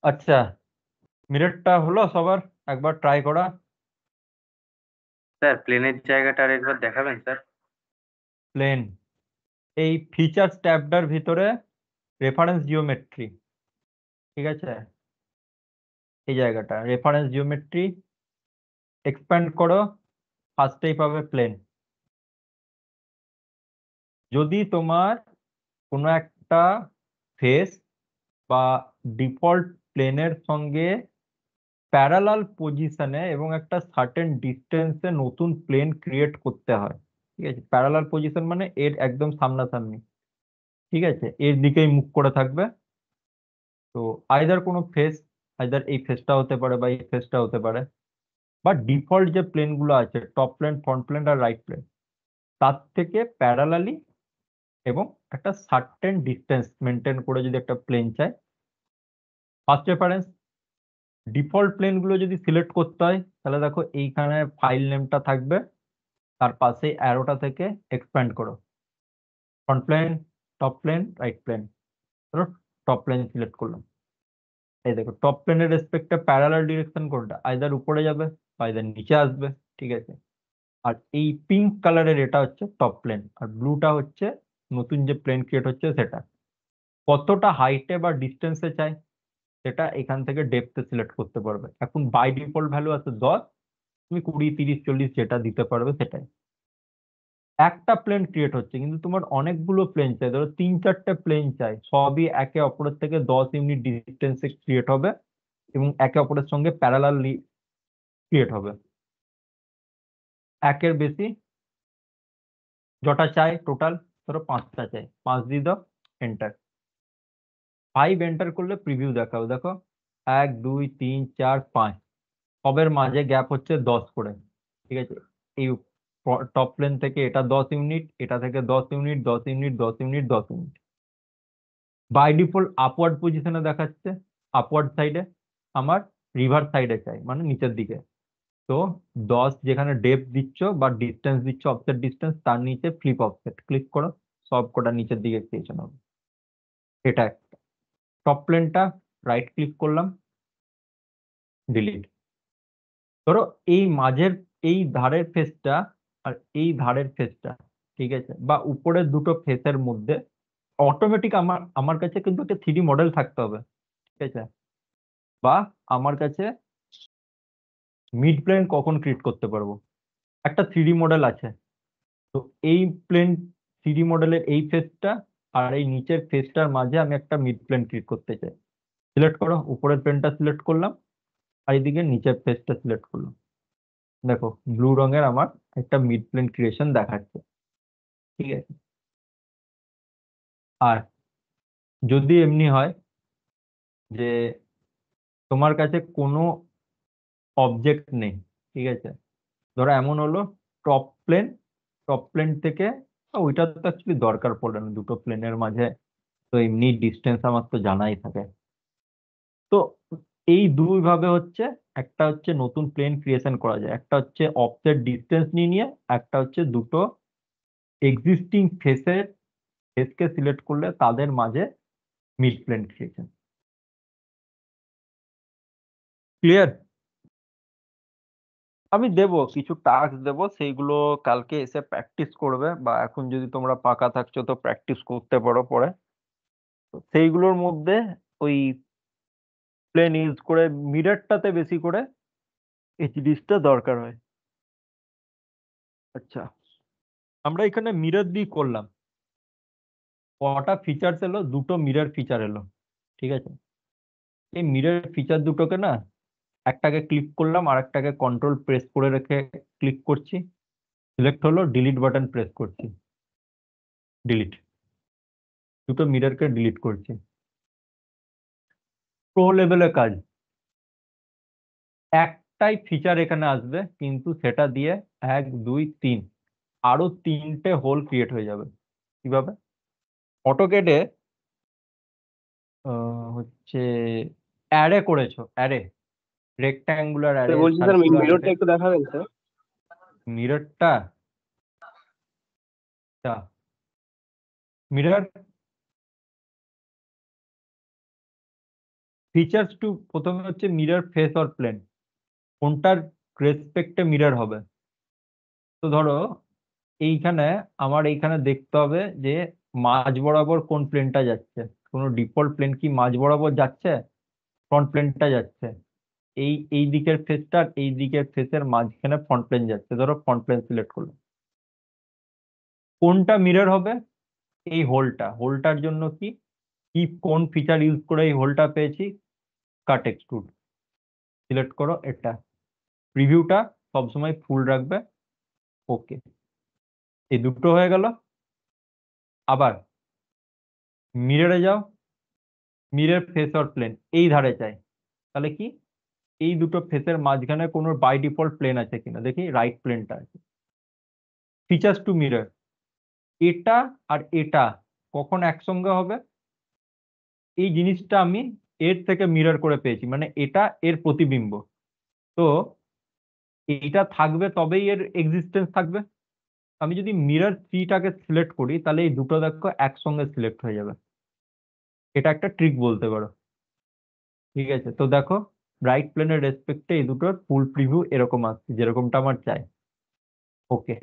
আচ্ছা, মিররটা হলো সবার, একবার ট্রাই করা।
স্যার প্লেনের জায়গাটা আর একবার দেখাবেন স্যার?
প্লেন, এই ফিচার্স ট্যাবটার ভিতরে রেফারেন্স জিওমেট্রি, ঠিক আছে, এই জায়গাটা রেফারেন্স জিওমেট্রি এক্সপ্যান্ড করো, ফার্স্টেই পাবে প্লেন। যদি তোমার কোনো একটা ফেস বা ডিফল্ট প্লেনের সঙ্গে প্যারালাল পজিশনে এবং একটা সার্টেন ডিস্টেন্সে নতুন প্লেন ক্রিয়েট করতে হয়, ঠিক আছে, প্যারালাল পজিশন মানে এর একদম সামনাসামনি, ঠিক আছে, এর দিকেই মুখ করে থাকবে। তো আইদার কোনো ফেস, আইদার এই ফেসটা হতে পারে বা এই ফেসটা হতে পারে, বা ডিফল্ট যে প্লেন গুলো আছে টপ প্লেন, ফ্রন্ট প্লেন আর রাইট প্লেন, তার থেকে প্যারালালি এবং একটা সার্টেন ডিস্টেন্স মেনটেন করে যদি একটা প্লেন চাই, ফার্স্ট রেফারেন্স ডিফল্ট প্লেন গুলো যদি সিলেক্ট করতে হয় তাহলে দেখো এইখানে ফাইল নেমটা থাকবে, তার পাশে অ্যারোটা থেকে এক্সপ্যান্ড করো, front plane, top plane, right plane. ধরো টপ প্লেন সিলেক্ট করলাম, এই দেখো টপ প্লেনের রেসপেক্টে প্যারালাল ডিরেকশন কোনটা, আইদার উপরে যাবে বা আইদার নিচে আসবে, ঠিক আছে। আর এই পিঙ্ক কালারের এটা হচ্ছে টপ প্লেন, আর ব্লুটা হচ্ছে নতুন যে প্লেন ক্রিয়েট হচ্ছে সেটা। কতটা হাইটে বা ডিস্টেন্সে চাই সেটা এখান থেকে ডেপথে সিলেক্ট করতে পারবে। এখন বাই ডিফল্ট ভ্যালু আছে 10, তুমি 20, 30, 40 যেটা দিতে পারবে সেটাই। একটা প্লেন ক্রিয়েট হচ্ছে কিন্তু তোমার অনেকগুলো প্লেন চাই, ধরো 3-4টে প্লেন চাই, সবই একে অপরের থেকে 10 ইউনিট ডিস্টেন্সে ক্রিয়েট হবে এবং একে অপরের সঙ্গে প্যারালালি ক্রিয়েট হবে। একের বেশি যটা চাই টোটাল, ধরো 5টা চাই, 5 দিয়ে দাও, এন্টার। 5 এন্টার করলে প্রিভিউ দেখাও, দেখো 1, 2, 3, 4, 5, সবের মাঝে গ্যাপ হচ্ছে 10 করে, ঠিক আছে। এই টপ প্লেন থেকে এটা 10 ইউনিট, এটা থেকে 10 unit, 10 unit, 10 unit, 10 unit. By default upward পজিশনে দেখাচ্ছে, আপওয়ার্ড সাইডে, আমার রিভার্স সাইডে চাই মানে নিচের দিকে। তো 10 যেখানে ডেপথ দিচ্ছ বা ডিস্টেন্স দিচ্ছ, অফসেট ডিস্টেন্স, তার নিচে ফ্লিপ অফসেট ক্লিক করো, সব কটা নিচের দিকে ক্রিয়েশন হবে। এটা একটা। টপ প্লেনটা রাইট ক্লিক করলাম, ডিলিট। ধরো এই মাঝের, এই ধারের ফেসটা আর এই ধারের ফেসটা, ঠিক আছে, বা উপরের দুটো ফেসের মধ্যে অটোমেটিক আমার আমার কাছে কিন্তু একটা 3D মডেল থাকতে হবে, ঠিক আছে, বা আমার কাছে মিড প্লেন কখন ক্রিয়েট করতে পারবো, একটা 3D মডেল আছে। তো এই প্লেন 3D মডেলের এই ফেসটা আর এই নিচের ফেসটার মাঝে আমি একটা মিড প্লেন ক্রিয়েট করতে চাই, সিলেক্ট করো, উপরের প্লেনটা সিলেক্ট করলাম আর এইদিকে নিচের ফেসটা সিলেক্ট করলাম, দেখো ব্লু রঙের আমার একটা মিড প্লেন ক্রিয়েশন দেখাচ্ছে, ঠিক আছে। আর যদি এমনি হয় যে তোমার কাছে কোনো অবজেক্ট নেই, ঠিক আছে, ধরো এমন হলো টপ প্লেন, টপ প্লেন থেকে ওইটা তো অ্যাকচুয়ালি দরকার পড়ে না, দুটো প্লেনের মাঝে তো এমনি ডিস্টেন্স আমার তো জানাই থাকে। তো এই দুই ভাবে হচ্ছে, একটা হচ্ছে নতুন প্লেন ক্রিয়েশন করা যায়, একটা হচ্ছে অফসেট ডিস্টেন্স নিয়ে নিয়ে, একটা হচ্ছে দুটো এক্সিস্টিং ফেসকে সিলেক্ট করলে তাদের মাঝে মিড প্লেন ক্রিয়েশন। ক্লিয়ার? আমি দেব কিছু টাস্ক দেব, সেইগুলো কালকে এসে প্র্যাকটিস করবে, বা এখন যদি তোমরা ফাঁকা থাকছো তো প্র্যাকটিস করতে পারো পরে। তো সেইগুলোর মধ্যে ওই প্লেন ইউজ করে মিররটাতে বেশি করে এইচডিসটা দরকার হয়। আচ্ছা, আমরা এখানে মিরর দিয়ে করলাম, কটা ফিচার্স এলো, দুটো মিরর ফিচার এলো, ঠিক আছে। এই মিরর ফিচার দুটোকে না, একটাকে ক্লিক করলাম আর একটাকে কন্ট্রোল প্রেস করে রেখে ক্লিক করছি, সিলেক্ট হলো, ডিলিট বাটন প্রেস করছি, ডিলিট, দুটো মিররকে ডিলিট করছি। প্রো লেভেলের কাজ, একটাই ফিচার এখানে আসবে কিন্তু সেটা দিয়ে 1, 2, 3 আরো 3টে হোল ক্রিয়েট হয়ে যাবে। কিভাবে? অটোক্যাডে হচ্ছে অ্যারে করেছো, অ্যারে, রেক্ট্যাঙ্গুলার
স্যার
অ্যারে,
বলছি স্যার
সার্কুলার
মিররটা
অ্যারে।
একটু দেখাবেন স্যার?
মিররটা, মিরর ফিচার্স টু প্রথমে হচ্ছে মিরর ফেস অর প্লেন, কোনটার রেসপেক্টে মিরর হবে। তো ধরো এইখানে আমার এইখানে দেখতে হবে যে মাঝ বরাবর কোন প্লেনটা যাচ্ছে, কোনো ডিফল্ট প্লেন কি মাঝ বরাবর যাচ্ছে, ফ্রন্ট প্লেনটা যাচ্ছে, এই এই দিকের ফেসটা আর এই দিকের ফেসের মাঝখানে ফ্রন্ট প্লেন যাচ্ছে, ধরো ফ্রন্ট প্লেন সিলেক্ট করলো। কোনটা মিরর হবে, এই হোলটার জন্য কি কি কোন ফিচার ইউজ করে এই হোলটা পেয়েছি, কাট এক্সট্রুড, সিলেক্ট করো এটা। প্রিভিউটা সবসময় ফুল রাখবে। ওকে, এই দুটো হয়ে গেল। আবার মিররে যাও, মিরর ফেস অর প্লেন এই ধারে চাই, তাহলে কি এই দুটো ফেসের মাঝখানে কোনো বাই ডিফল্ট প্লেন আছে কিনা দেখি, রাইট প্লেনটা আছে। ফিচার্স টু মিরর, এটা আর এটা কখন একসঙ্গে হবে, এই জিনিসটা আমি এর থেকে মিরর করে পেয়েছি, মানে এটা এর প্রতিবিম্ব। তো এইটা থাকবে তবেই এর এক্সিস্টেন্স থাকবে। আমি যদি মিরর থ্রিটাকে সিলেক্ট করি তাহলে এই দুটো দেখো একসঙ্গে সিলেক্ট হয়ে যাবে, এটা একটা ট্রিক বলতে পারো। ঠিক আছে, তো দেখো রাইট প্লেনের রেসপেক্টে এই দুটোর ফুল প্রিভিউ এরকম আসছে যেরকমটা আমার চাই। ওকে,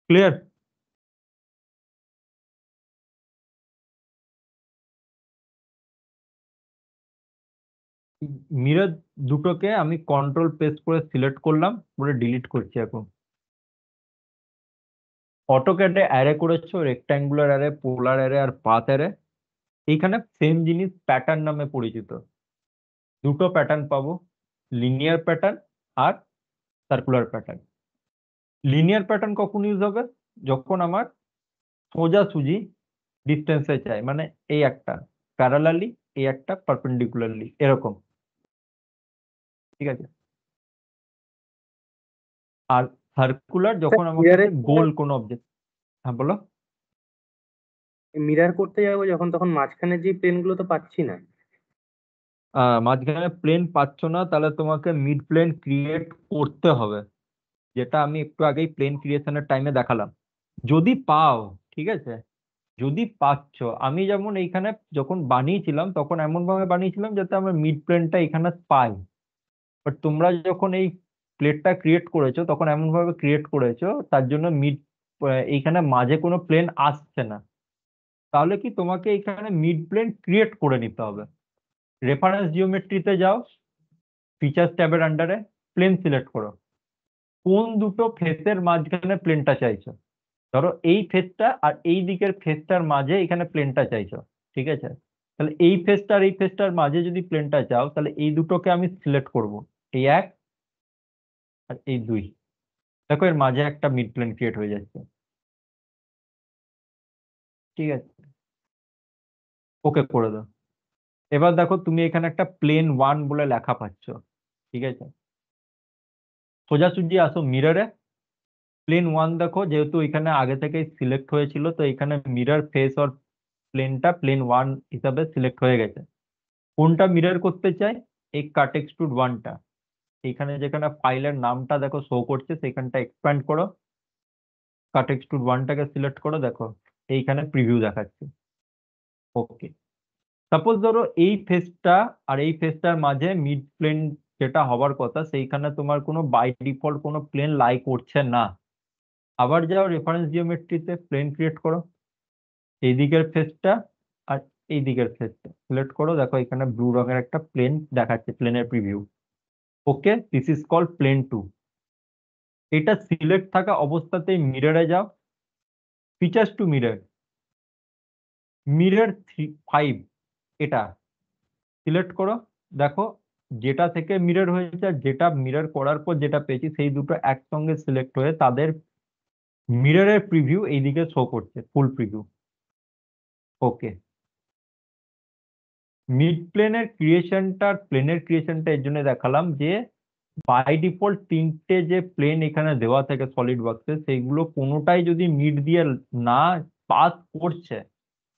ক্লিয়ার? মিরর দুটোকে আমি কন্ট্রোল প্রেস করে সিলেক্ট করলাম, করে ডিলিট করছি এখন। অটোক্যাডে অ্যারে করেছো, রেক্ট্যাঙ্গুলার অ্যারে, পোলার অ্যারে আর পাথ অ্যারে। এইখানে সেম জিনিস প্যাটার্ন নামে পরিচিত, দুটো প্যাটার্ন পাবো, লিনিয়ার প্যাটার্ন আর সার্কুলার প্যাটার্ন। লিনিয়ার প্যাটার্ন কখন ইউজ হবে, যখন আমার সোজাসুজি ডিস্টেন্সে চাই, মানে এই একটা প্যারালালি, এই একটা পারপেন্ডিকুলারলি, এরকম। ঠিক আছে, আর সার্কুলার যখন আমার কাছে
মিরারের
গোল কোনো অবজেক্ট। হ্যাঁ বলো।
মিরার করতে যাবো যখন, তখন মাঝখানে যে প্লেন গুলো তো পাচ্ছি না।
মাঝখানে প্লেন পাচ্ছ না, তাহলে তোমাকে মিড প্লেন ক্রিয়েট করতে হবে, যেটা আমি একটু আগেই প্লেন ক্রিয়েশনের টাইমে দেখালাম। যদি পাও, ঠিক আছে, যদি পাচ্ছ, আমি যেমন এইখানে যখন বানিয়েছিলাম তখন এমন ভাবে বানিয়েছিলাম যাতে আমরা মিড প্লেনটা এখানে পাই। বাট তোমরা যখন এই প্লেটটা ক্রিয়েট করেছো তখন এমন ভাবে ক্রিয়েট করেছো তার জন্য এইখানে মাঝে কোনো প্লেন আসছে না। তাহলে কি তোমাকে এখানে মিড প্লেন ক্রিয়েট করে নিতে হবে। রেফারেন্স জিওমেট্রিতে যাও, ফিচার্স ট্যাবের আন্ডারে প্লেন সিলেক্ট করো, কোন দুটো ফেসের মাঝখানে প্লেনটা চাইছো। ধরো এই ফেসটা আর এই দিকের ফেসটার মাঝে এখানে প্লেনটা চাইছো, ঠিক আছে। তাহলে এই ফেসটা আর এই ফেসটার মাঝে যদি প্লেনটা চাও তাহলে এই দুটোকে আমি সিলেক্ট করব, এই এক আর এই দুই। দেখো এর মাঝে একটা মিড প্লেন ক্রিয়েট হয়ে যাচ্ছে। ঠিক আছে, ওকে করে দাও। এবার দেখো তুমি এখানে একটা প্লেন ওয়ান বলে লেখা পাচ্ছ। ঠিক আছে, সোজাসুজি আসো মিররে, প্লেন ওয়ান দেখো যেহেতু এখানে আগে থেকেই সিলেক্ট হয়েছিল, তো এখানে মিরর ফেস আর প্লেনটা প্লেন ওয়ান হিসাবে সিলেক্ট হয়ে গেছে। কোনটা মিরর করতে চাই, এই কাট এক্সট্রুড ওয়ানটা। এইখানে যেখানে ফাইলের নামটা দেখো শো করছে সেখানটা এক্সপ্যান্ড করো, কাট এক্সট্রুড ওয়ানটাকে সিলেক্ট করো, দেখো এইখানে প্রিভিউ দেখাচ্ছে। ওকে, সাপোজ ধরো এই ফেসটা আর এই ফেসটার মাঝে মিড প্লেন যেটা হবার কথা সেইখানে তোমার কোনো বাই ডিফল্ট কোনো প্লেন লাই করছে না। আবার যাও রেফারেন্স জিওমেট্রিতে, প্লেন ক্রিয়েট করো, এই দিকের ফেসটা আর এই দিকের ফেসটা সিলেক্ট করো, দেখো এখানে ব্লু রঙের একটা প্লেন দেখাচ্ছে, প্লেনের preview. Okay, this is called plane two. এটা সিলেক্ট থাকা অবস্থাতেই মিররে যাও, ফিচার্স টু মিরর, মিরর 5 এটা সিলেক্ট করো। দেখো যেটা থেকে মিরর হয়েছে আর যেটা মিরর করার পর যেটা পেয়েছি সেই দুটো একসঙ্গে সিলেক্ট হয়ে তাদের মিররের প্রিভিউ এইদিকে শো করছে, ফুল প্রিভিউ। ওকে, মিড প্লেনের ক্রিয়েশনটা প্লেনের ক্রিয়েশনটা এর জন্য দেখালাম যে বাই ডিফল্ট তিনটে যে প্লেন এখানে দেওয়া থাকে সলিড ওয়ার্কসে সেইগুলো কোনোটাই যদি মিড দিয়ে না পাস করছে,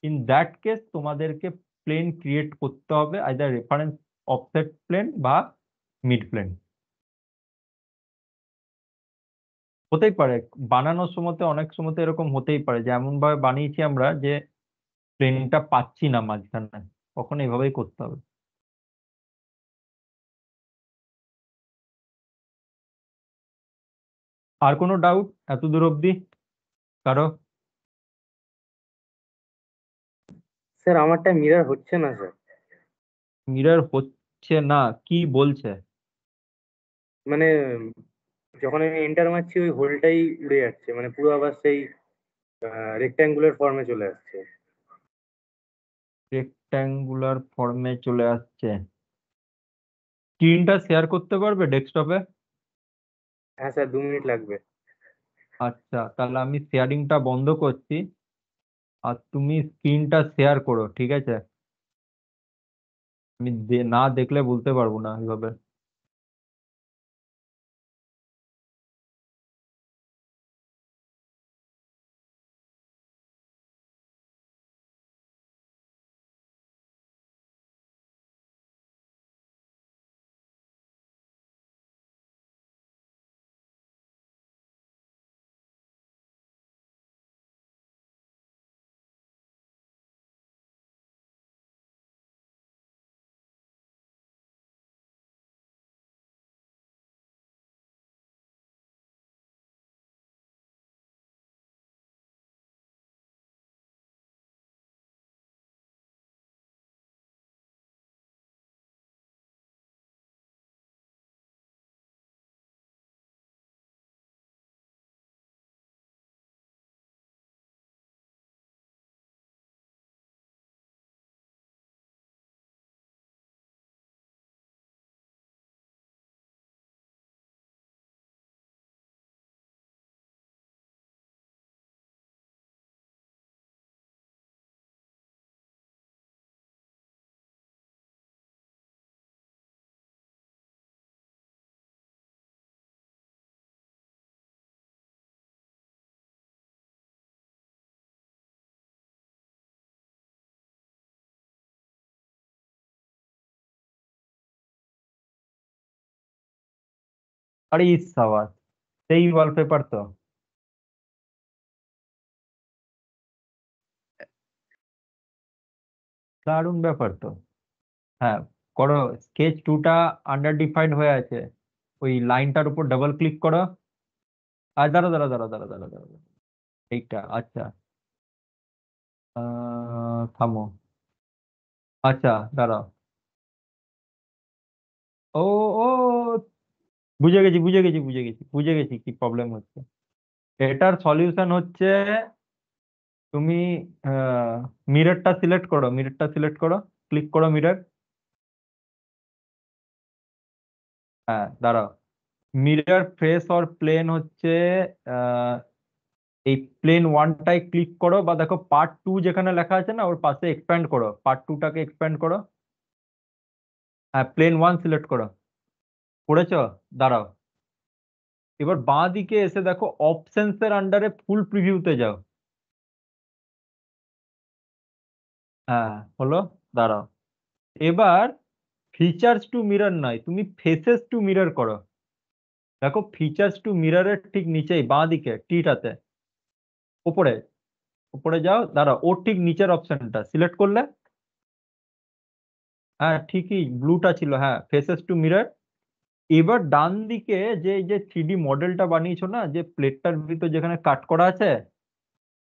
ইন দ্যাট কেস তোমাদেরকে প্লেন ক্রিয়েট করতে হবে, আইদার রেফারেন্স অফসেট প্লেন বা মিড প্লেন। হতেই পারে বানানোর সময় অনেক সময় এরকম হতেই পারে যে এমন ভাবে বানিয়েছি আমরা যে প্লেনটা পাচ্ছি না মাঝখানে, কখন এইভাবেই করতে হবে। আর কোনো ডাউট এত দূর অব্দি কারো?
স্যার আমারটা মিরর হচ্ছে না স্যার।
মিরর হচ্ছে না কি বলছে?
মানে যখন আমি এন্টার মারছি ওই হোলটাই উড়ে যাচ্ছে, মানে পুরো আবার সেই রেক্ট্যাঙ্গুলার ফর্মে চলে আসছে।
রেক্ট্যাঙ্গুলার ফর্মে চলে আসছে। স্ক্রিনটা শেয়ার করতে পারবে ডেস্কটপে?
হ্যাঁ স্যার, 2 মিনিট লাগবে।
আচ্ছা, তাহলে আমি শেয়ারিংটা বন্ধ করছি, আর তুমি স্ক্রিনটা শেয়ার করো, ঠিক আছে? আমি না দেখলে বলতে পারবো না এইভাবে। আরে ইস সাবাস, সেই ওয়ালপেপার তো। দারুণ ব্যাপার তো। হ্যাঁ, করো। স্কেচ টুটা আন্ডার ডিফাইন্ড হয়ে আছে, ওই লাইনটার উপর ডাবল ক্লিক করো। আর দাঁড়া দাঁড়া দাঁড়া দাঁড়া দাঁড়া দাঁড়া দাঁড়া। এইটা আচ্ছা, থামো। আচ্ছা, দাঁড়াও। ও ও, বুঝে গেছি বুঝে গেছি বুঝে গেছি বুঝে গেছি কি প্রবলেম হচ্ছে। এটার সলিউশন হচ্ছে, তুমি মিররটা সিলেক্ট করো, মিররটা সিলেক্ট করো, ক্লিক করো মিরর। হ্যাঁ, দাঁড়াও। মিরর ফেস অর প্লেন হচ্ছে, আহ, এই প্লেন ওয়ানটাই ক্লিক করো, বা দেখো পার্ট টু যেখানে লেখা আছে না, ওর পাশে এক্সপ্যান্ড করো, পার্ট টুটাকে এক্সপ্যান্ড করো। হ্যাঁ, প্লেন ওয়ান সিলেক্ট করো। করেছো? দাঁড়াও। এবার বাঁ দিকে এসে দেখো অপশনস এর আন্ডারে ফুল প্রিভিউতে যাও। হ্যাঁ, হলো। দাঁড়াও। এবার ফিচার্স টু মিরর নয়, তুমি ফেসেস টু মিরর করো। দেখো ফিচার্স টু মিররের ঠিক নিচেই বাঁ দিকে টিটাতে, উপরে, উপরে যাও। দাঁড়াও, ওর ঠিক নিচের অপশনটা সিলেক্ট করলে। হ্যাঁ ঠিকই, ব্লুটা ছিল, হ্যাঁ, ফেসেস টু মিরর। এবার ডান দিকে যে এই যে 3D মডেলটা বানিয়েছো না, যে প্লেটটার ভিতর যেখানে কাট করা আছে,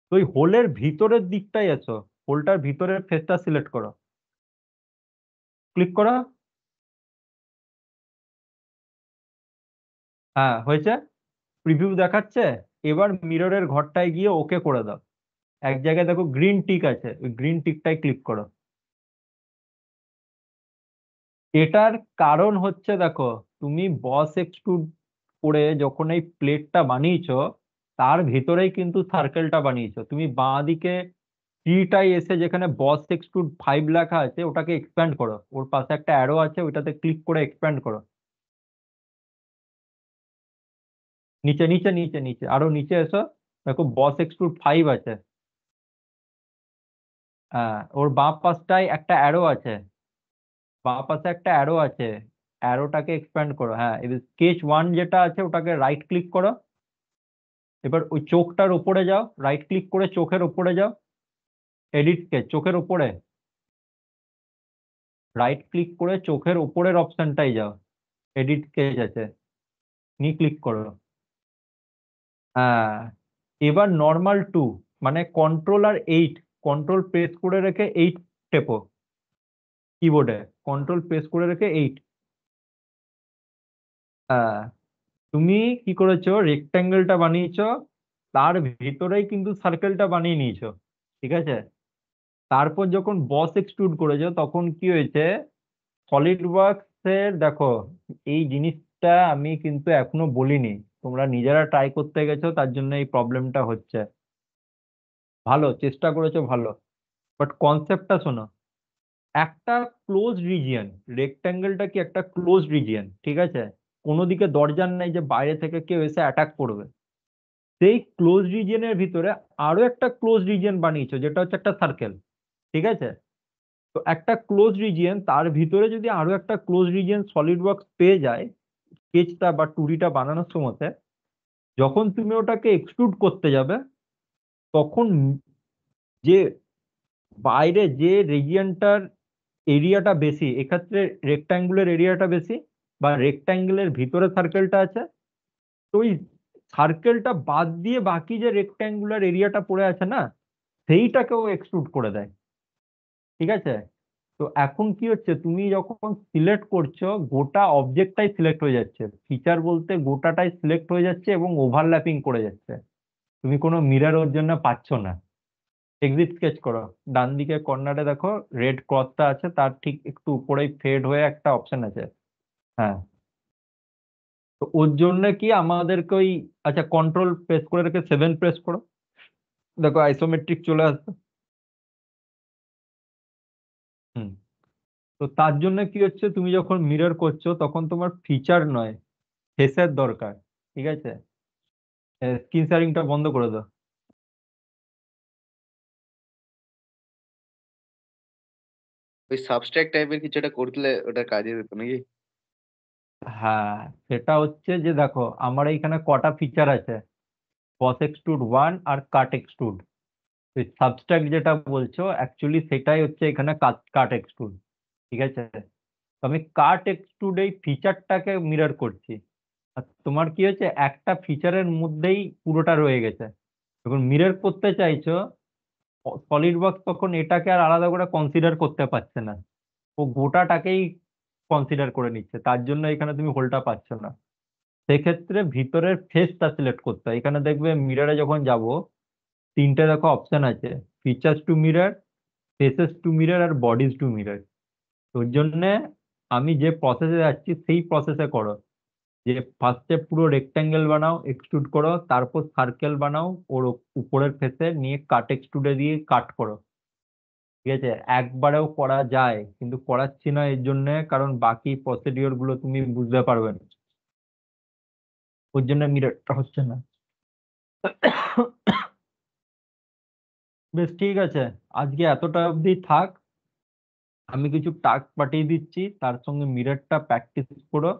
তো ওই হোলের ভিতরের দিকটাই আছো, হোলটার ভিতরের ফেসটা সিলেক্ট করো, ক্লিক করো। হ্যাঁ হয়েছে, প্রিভিউ দেখাচ্ছে। এবার মিররের ঘরটায় গিয়ে ওকে করে দাও। এক জায়গায় দেখো গ্রিন টিক আছে, ওই গ্রিন টিকটাই ক্লিক করো। এটার কারণ হচ্ছে দেখো, তুমি বস এক্সট্রুড করে যখন এই প্লেটটা বানিয়েছো, তার ভিতরেই কিন্তু সার্কেলটা বানিয়েছো। তুমি বাঁ দিকে টিটাই এসে যেখানে বস এক্সট্রুড 5 লেখা আছে, ওটাকে এক্সপ্যান্ড করো, ওর পাশে একটা অ্যারো আছে, ওইটাতে ক্লিক করে এক্সপ্যান্ড করো। নিচে নিচে নিচে নিচে, আরো নিচে এসো। দেখো বস এক্সট্রুড 5 আছে। হ্যাঁ, ওর বাঁ পাশটায় একটা অ্যারো আছে, বাঁ পাশে একটা অ্যারো আছে, অ্যারোটাকে এক্সপ্যান্ড করো। হ্যাঁ, এবার স্কেচ ওয়ান যেটা আছে ওটাকে রাইট ক্লিক করো। এবার ওই চোখটার উপরে যাও, রাইট ক্লিক করে চোখের উপরে যাও। এডিট স্কেচ চোখের উপরে রাইট ক্লিক করে চোখের উপরের অপশনটাই যাও, এডিট স্কেচ আছে, নিয়ে ক্লিক করো। হ্যাঁ, এবার নর্মাল টু, মানে কন্ট্রোল আর 8, কন্ট্রোল প্রেস করে রেখে 8 টেপো কিবোর্ডে, কন্ট্রোল প্রেস করে রেখে 8। হ্যাঁ, তুমি কি করেছো, রেক্ট্যাঙ্গেলটা বানিয়েছো, তার ভিতরেই কিন্তু সার্কেলটা বানিয়ে নিয়েছো, ঠিক আছে। তারপর যখন বস এক্সট্রুড করেছো তখন কি হয়েছে, সলিড ওয়ার্কস এর দেখো, এই জিনিসটা আমি কিন্তু এখনো বলিনি, তোমরা নিজেরা ট্রাই করতে গেছো তার জন্য এই প্রবলেমটা হচ্ছে। ভালো চেষ্টা করেছো, ভালো, বাট কনসেপ্টটা শোনো। একটা ক্লোজ রিজিয়ন, রেক্ট্যাঙ্গেলটা কি একটা ক্লোজ রিজিয়ন, ঠিক আছে, কোনো দিকে দরজার নেই যে বাইরে থেকে কেউ এসে অ্যাটাক করবে। সেই ক্লোজ রিজিয়নের ভিতরে আরো একটা ক্লোজ রিজিয়ন বানিয়েছো যেটা হচ্ছে একটা সার্কেল, ঠিক আছে। তো একটা ক্লোজ রিজিয়ন, তার ভিতরে যদি আরো একটা ক্লোজ রিজিয়ন সলিড ওয়ার্কস পেয়ে যায় স্কেচটা বা টুরিটা বানানোর সময়তে, যখন তুমি ওটাকে এক্সট্রুড করতে যাবে তখন যে বাইরে যে রিজিয়নটার এরিয়াটা বেশি, এক্ষেত্রে রেক্ট্যাঙ্গুলার এরিয়াটা বেশি, বা রেক্ট্যাঙ্গেলের ভিতরে সার্কেলটা আছে, তো ওই সার্কেলটা বাদ দিয়ে বাকি যে রেক্ট্যাঙ্গুলার এরিয়াটা পড়ে আছে না, সেইটাকেও এক্সট্রুড করে দেয়, ঠিক আছে। তো এখন কি হচ্ছে, তুমি যখন সিলেক্ট করছো গোটা অবজেক্টটাই সিলেক্ট হয়ে যাচ্ছে, ফিচার বলতে গোটাটাই সিলেক্ট হয়ে যাচ্ছে এবং ওভারল্যাপিং করে যাচ্ছে, তুমি কোনো মিরর ওর জন্য পাচ্ছ না। এক্সিট স্কেচ করো, ডান দিকে কর্নারে দেখো রেড ক্রসটা আছে, তার ঠিক একটু উপরেই ফেড হয়ে একটা অপশন আছে। হ্যাঁ, তো ওর জন্য কি আমাদেরকে ওই, আচ্ছা কন্ট্রোল প্রেস করে রেখে 7 প্রেস করো, দেখো আইসোমেট্রিক চলে আসবে। হুম, তো তার জন্য কি হচ্ছে, তুমি যখন মিরর করছো তখন তোমার ফিচার নয়, ফেসের দরকার, ঠিক আছে। স্ক্রিন শেয়ারিংটা বন্ধ করে দাও।
ওই সাবস্ট্রাক্ট টাইপের কিছু একটা করলে ওটা কাজে দিত নাকি?
হ্যাঁ, সেটা হচ্ছে যে দেখো আমার এইখানে কটা ফিচার আছে, বস এক্সট্রুড 1 আর কাট এক্সট্রুড। সাবস্ট্রাক্ট যেটা বলছো অ্যাকচুয়ালি সেটাই হচ্ছে এখানে কাট কাট এক্সট্রুড, ঠিক আছে। তো আমি কাট এক্সট্রুড এই ফিচারটাকে মিরর করছি, আর তোমার কি হচ্ছে একটা ফিচারের মধ্যেই পুরোটা রয়ে গেছে। যখন মিরর করতে চাইছো সলিড ওয়ার্কস তখন এটাকে আর আলাদা করে কনসিডার করতে পারছে না, ও গোটাটাকেই কনসিডার করে নিচ্ছে, তার জন্য এখানে তুমি হোলটা পাচ্ছ না। সেক্ষেত্রে ভিতরের ফেসটা সিলেক্ট করতে হয়, এখানে দেখবে মিররে যখন যাব তিনটে দেখো অপশন আছে, features to mirror, faces to mirror আর বডিজ টু মিরর। তোর জন্য আমি যে প্রসেসে যাচ্ছি সেই প্রসেসে করো, যে ফার্স্টে পুরো রেক্ট্যাঙ্গেল বানাও, এক্সট্রুড করো, তারপর সার্কেল বানাও ওর উপরের ফেসে নিয়ে কাট এক্সট্রুডে দিয়ে কাট করো, ঠিক আছে। একবারেও করা যায় কিন্তু করাচ্ছি না এর জন্য কারণ বাকি প্রসিডিওর গুলো তুমি বুঝতে পারবে না, ওর জন্য মিররটা হচ্ছে না। বেশ ঠিক আছে, আজকে এতটা অবধি থাক, আমি কিছু টাস্ক পাঠিয়ে দিচ্ছি, তার সঙ্গে মিররটা প্র্যাকটিস করো।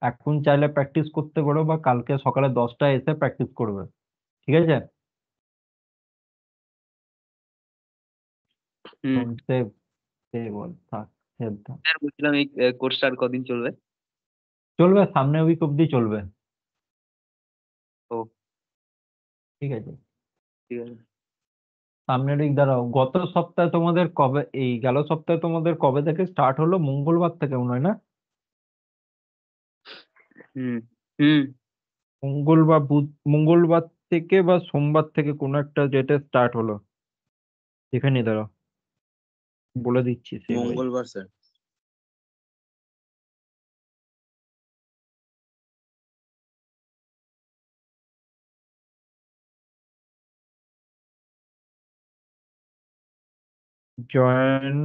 এখন চাইলে প্র্যাকটিস করতে পারো বা কালকে সকালে 10টায় এসে প্র্যাকটিস করবে, ঠিক আছে।
হুম।
সেভ, সেভ বল থাক, সেভ থাক।
স্যার বলছিলাম এই কোর্সটা আর কদিন চলবে?
চলবে সামনের উইক অবধি চলবে,
ও,
ঠিক আছে।
ঠিক আছে।
সামনের উইক দাঁড়াও, গত সপ্তাহে তোমাদের কবে, এই গেল সপ্তাহে তোমাদের কবে থেকে স্টার্ট হলো, মঙ্গলবার থেকে মনে হয় না?
হুম হুম।
মঙ্গলবার থেকে বা সোমবার থেকে কোনো একটা ডেটে স্টার্ট হলো, এখানে দাঁড়াও বলে দিচ্ছি সেই অনুযায়ী।
মঙ্গলবার স্যার।
Join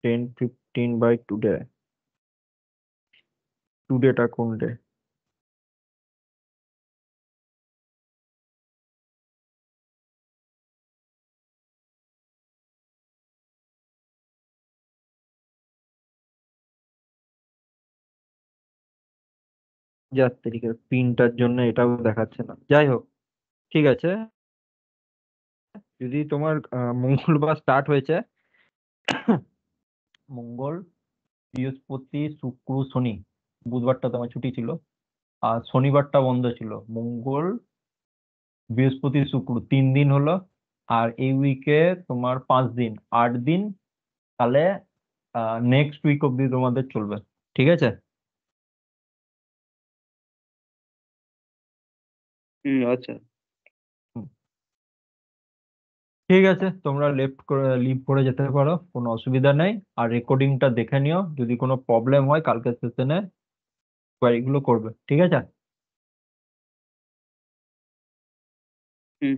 10:15 by today. Todayটা কোন ডে? যার তারিখের প্রিন্টার জন্য এটাও দেখাচ্ছে না, যাই হোক ঠিক আছে। যদি তোমার মঙ্গলবার স্টার্ট হয়েছে, মঙ্গল, বৃহস্পতি, শুক্র, শনি, বুধবারটা তোমার ছুটি ছিল, আর শনিবারটা বন্ধ ছিল। মঙ্গল, বৃহস্পতি, শুক্র 3 দিন হলো, আর এই উইকে তোমার 5 দিন, 8 দিন। তাহলে নেক্সট উইক অব্দি তোমাদের চলবে, ঠিক আছে?
আচ্ছা।
হুম, ঠিক আছে, তোমরা লিভ করে যেতে পারো, কোনো অসুবিধা নেই। আর রেকর্ডিংটা দেখে নিও, যদি কোনো প্রবলেম হয় কালকে সেশনে কোয়ারিগুলো করবে, ঠিক আছে?
হুম।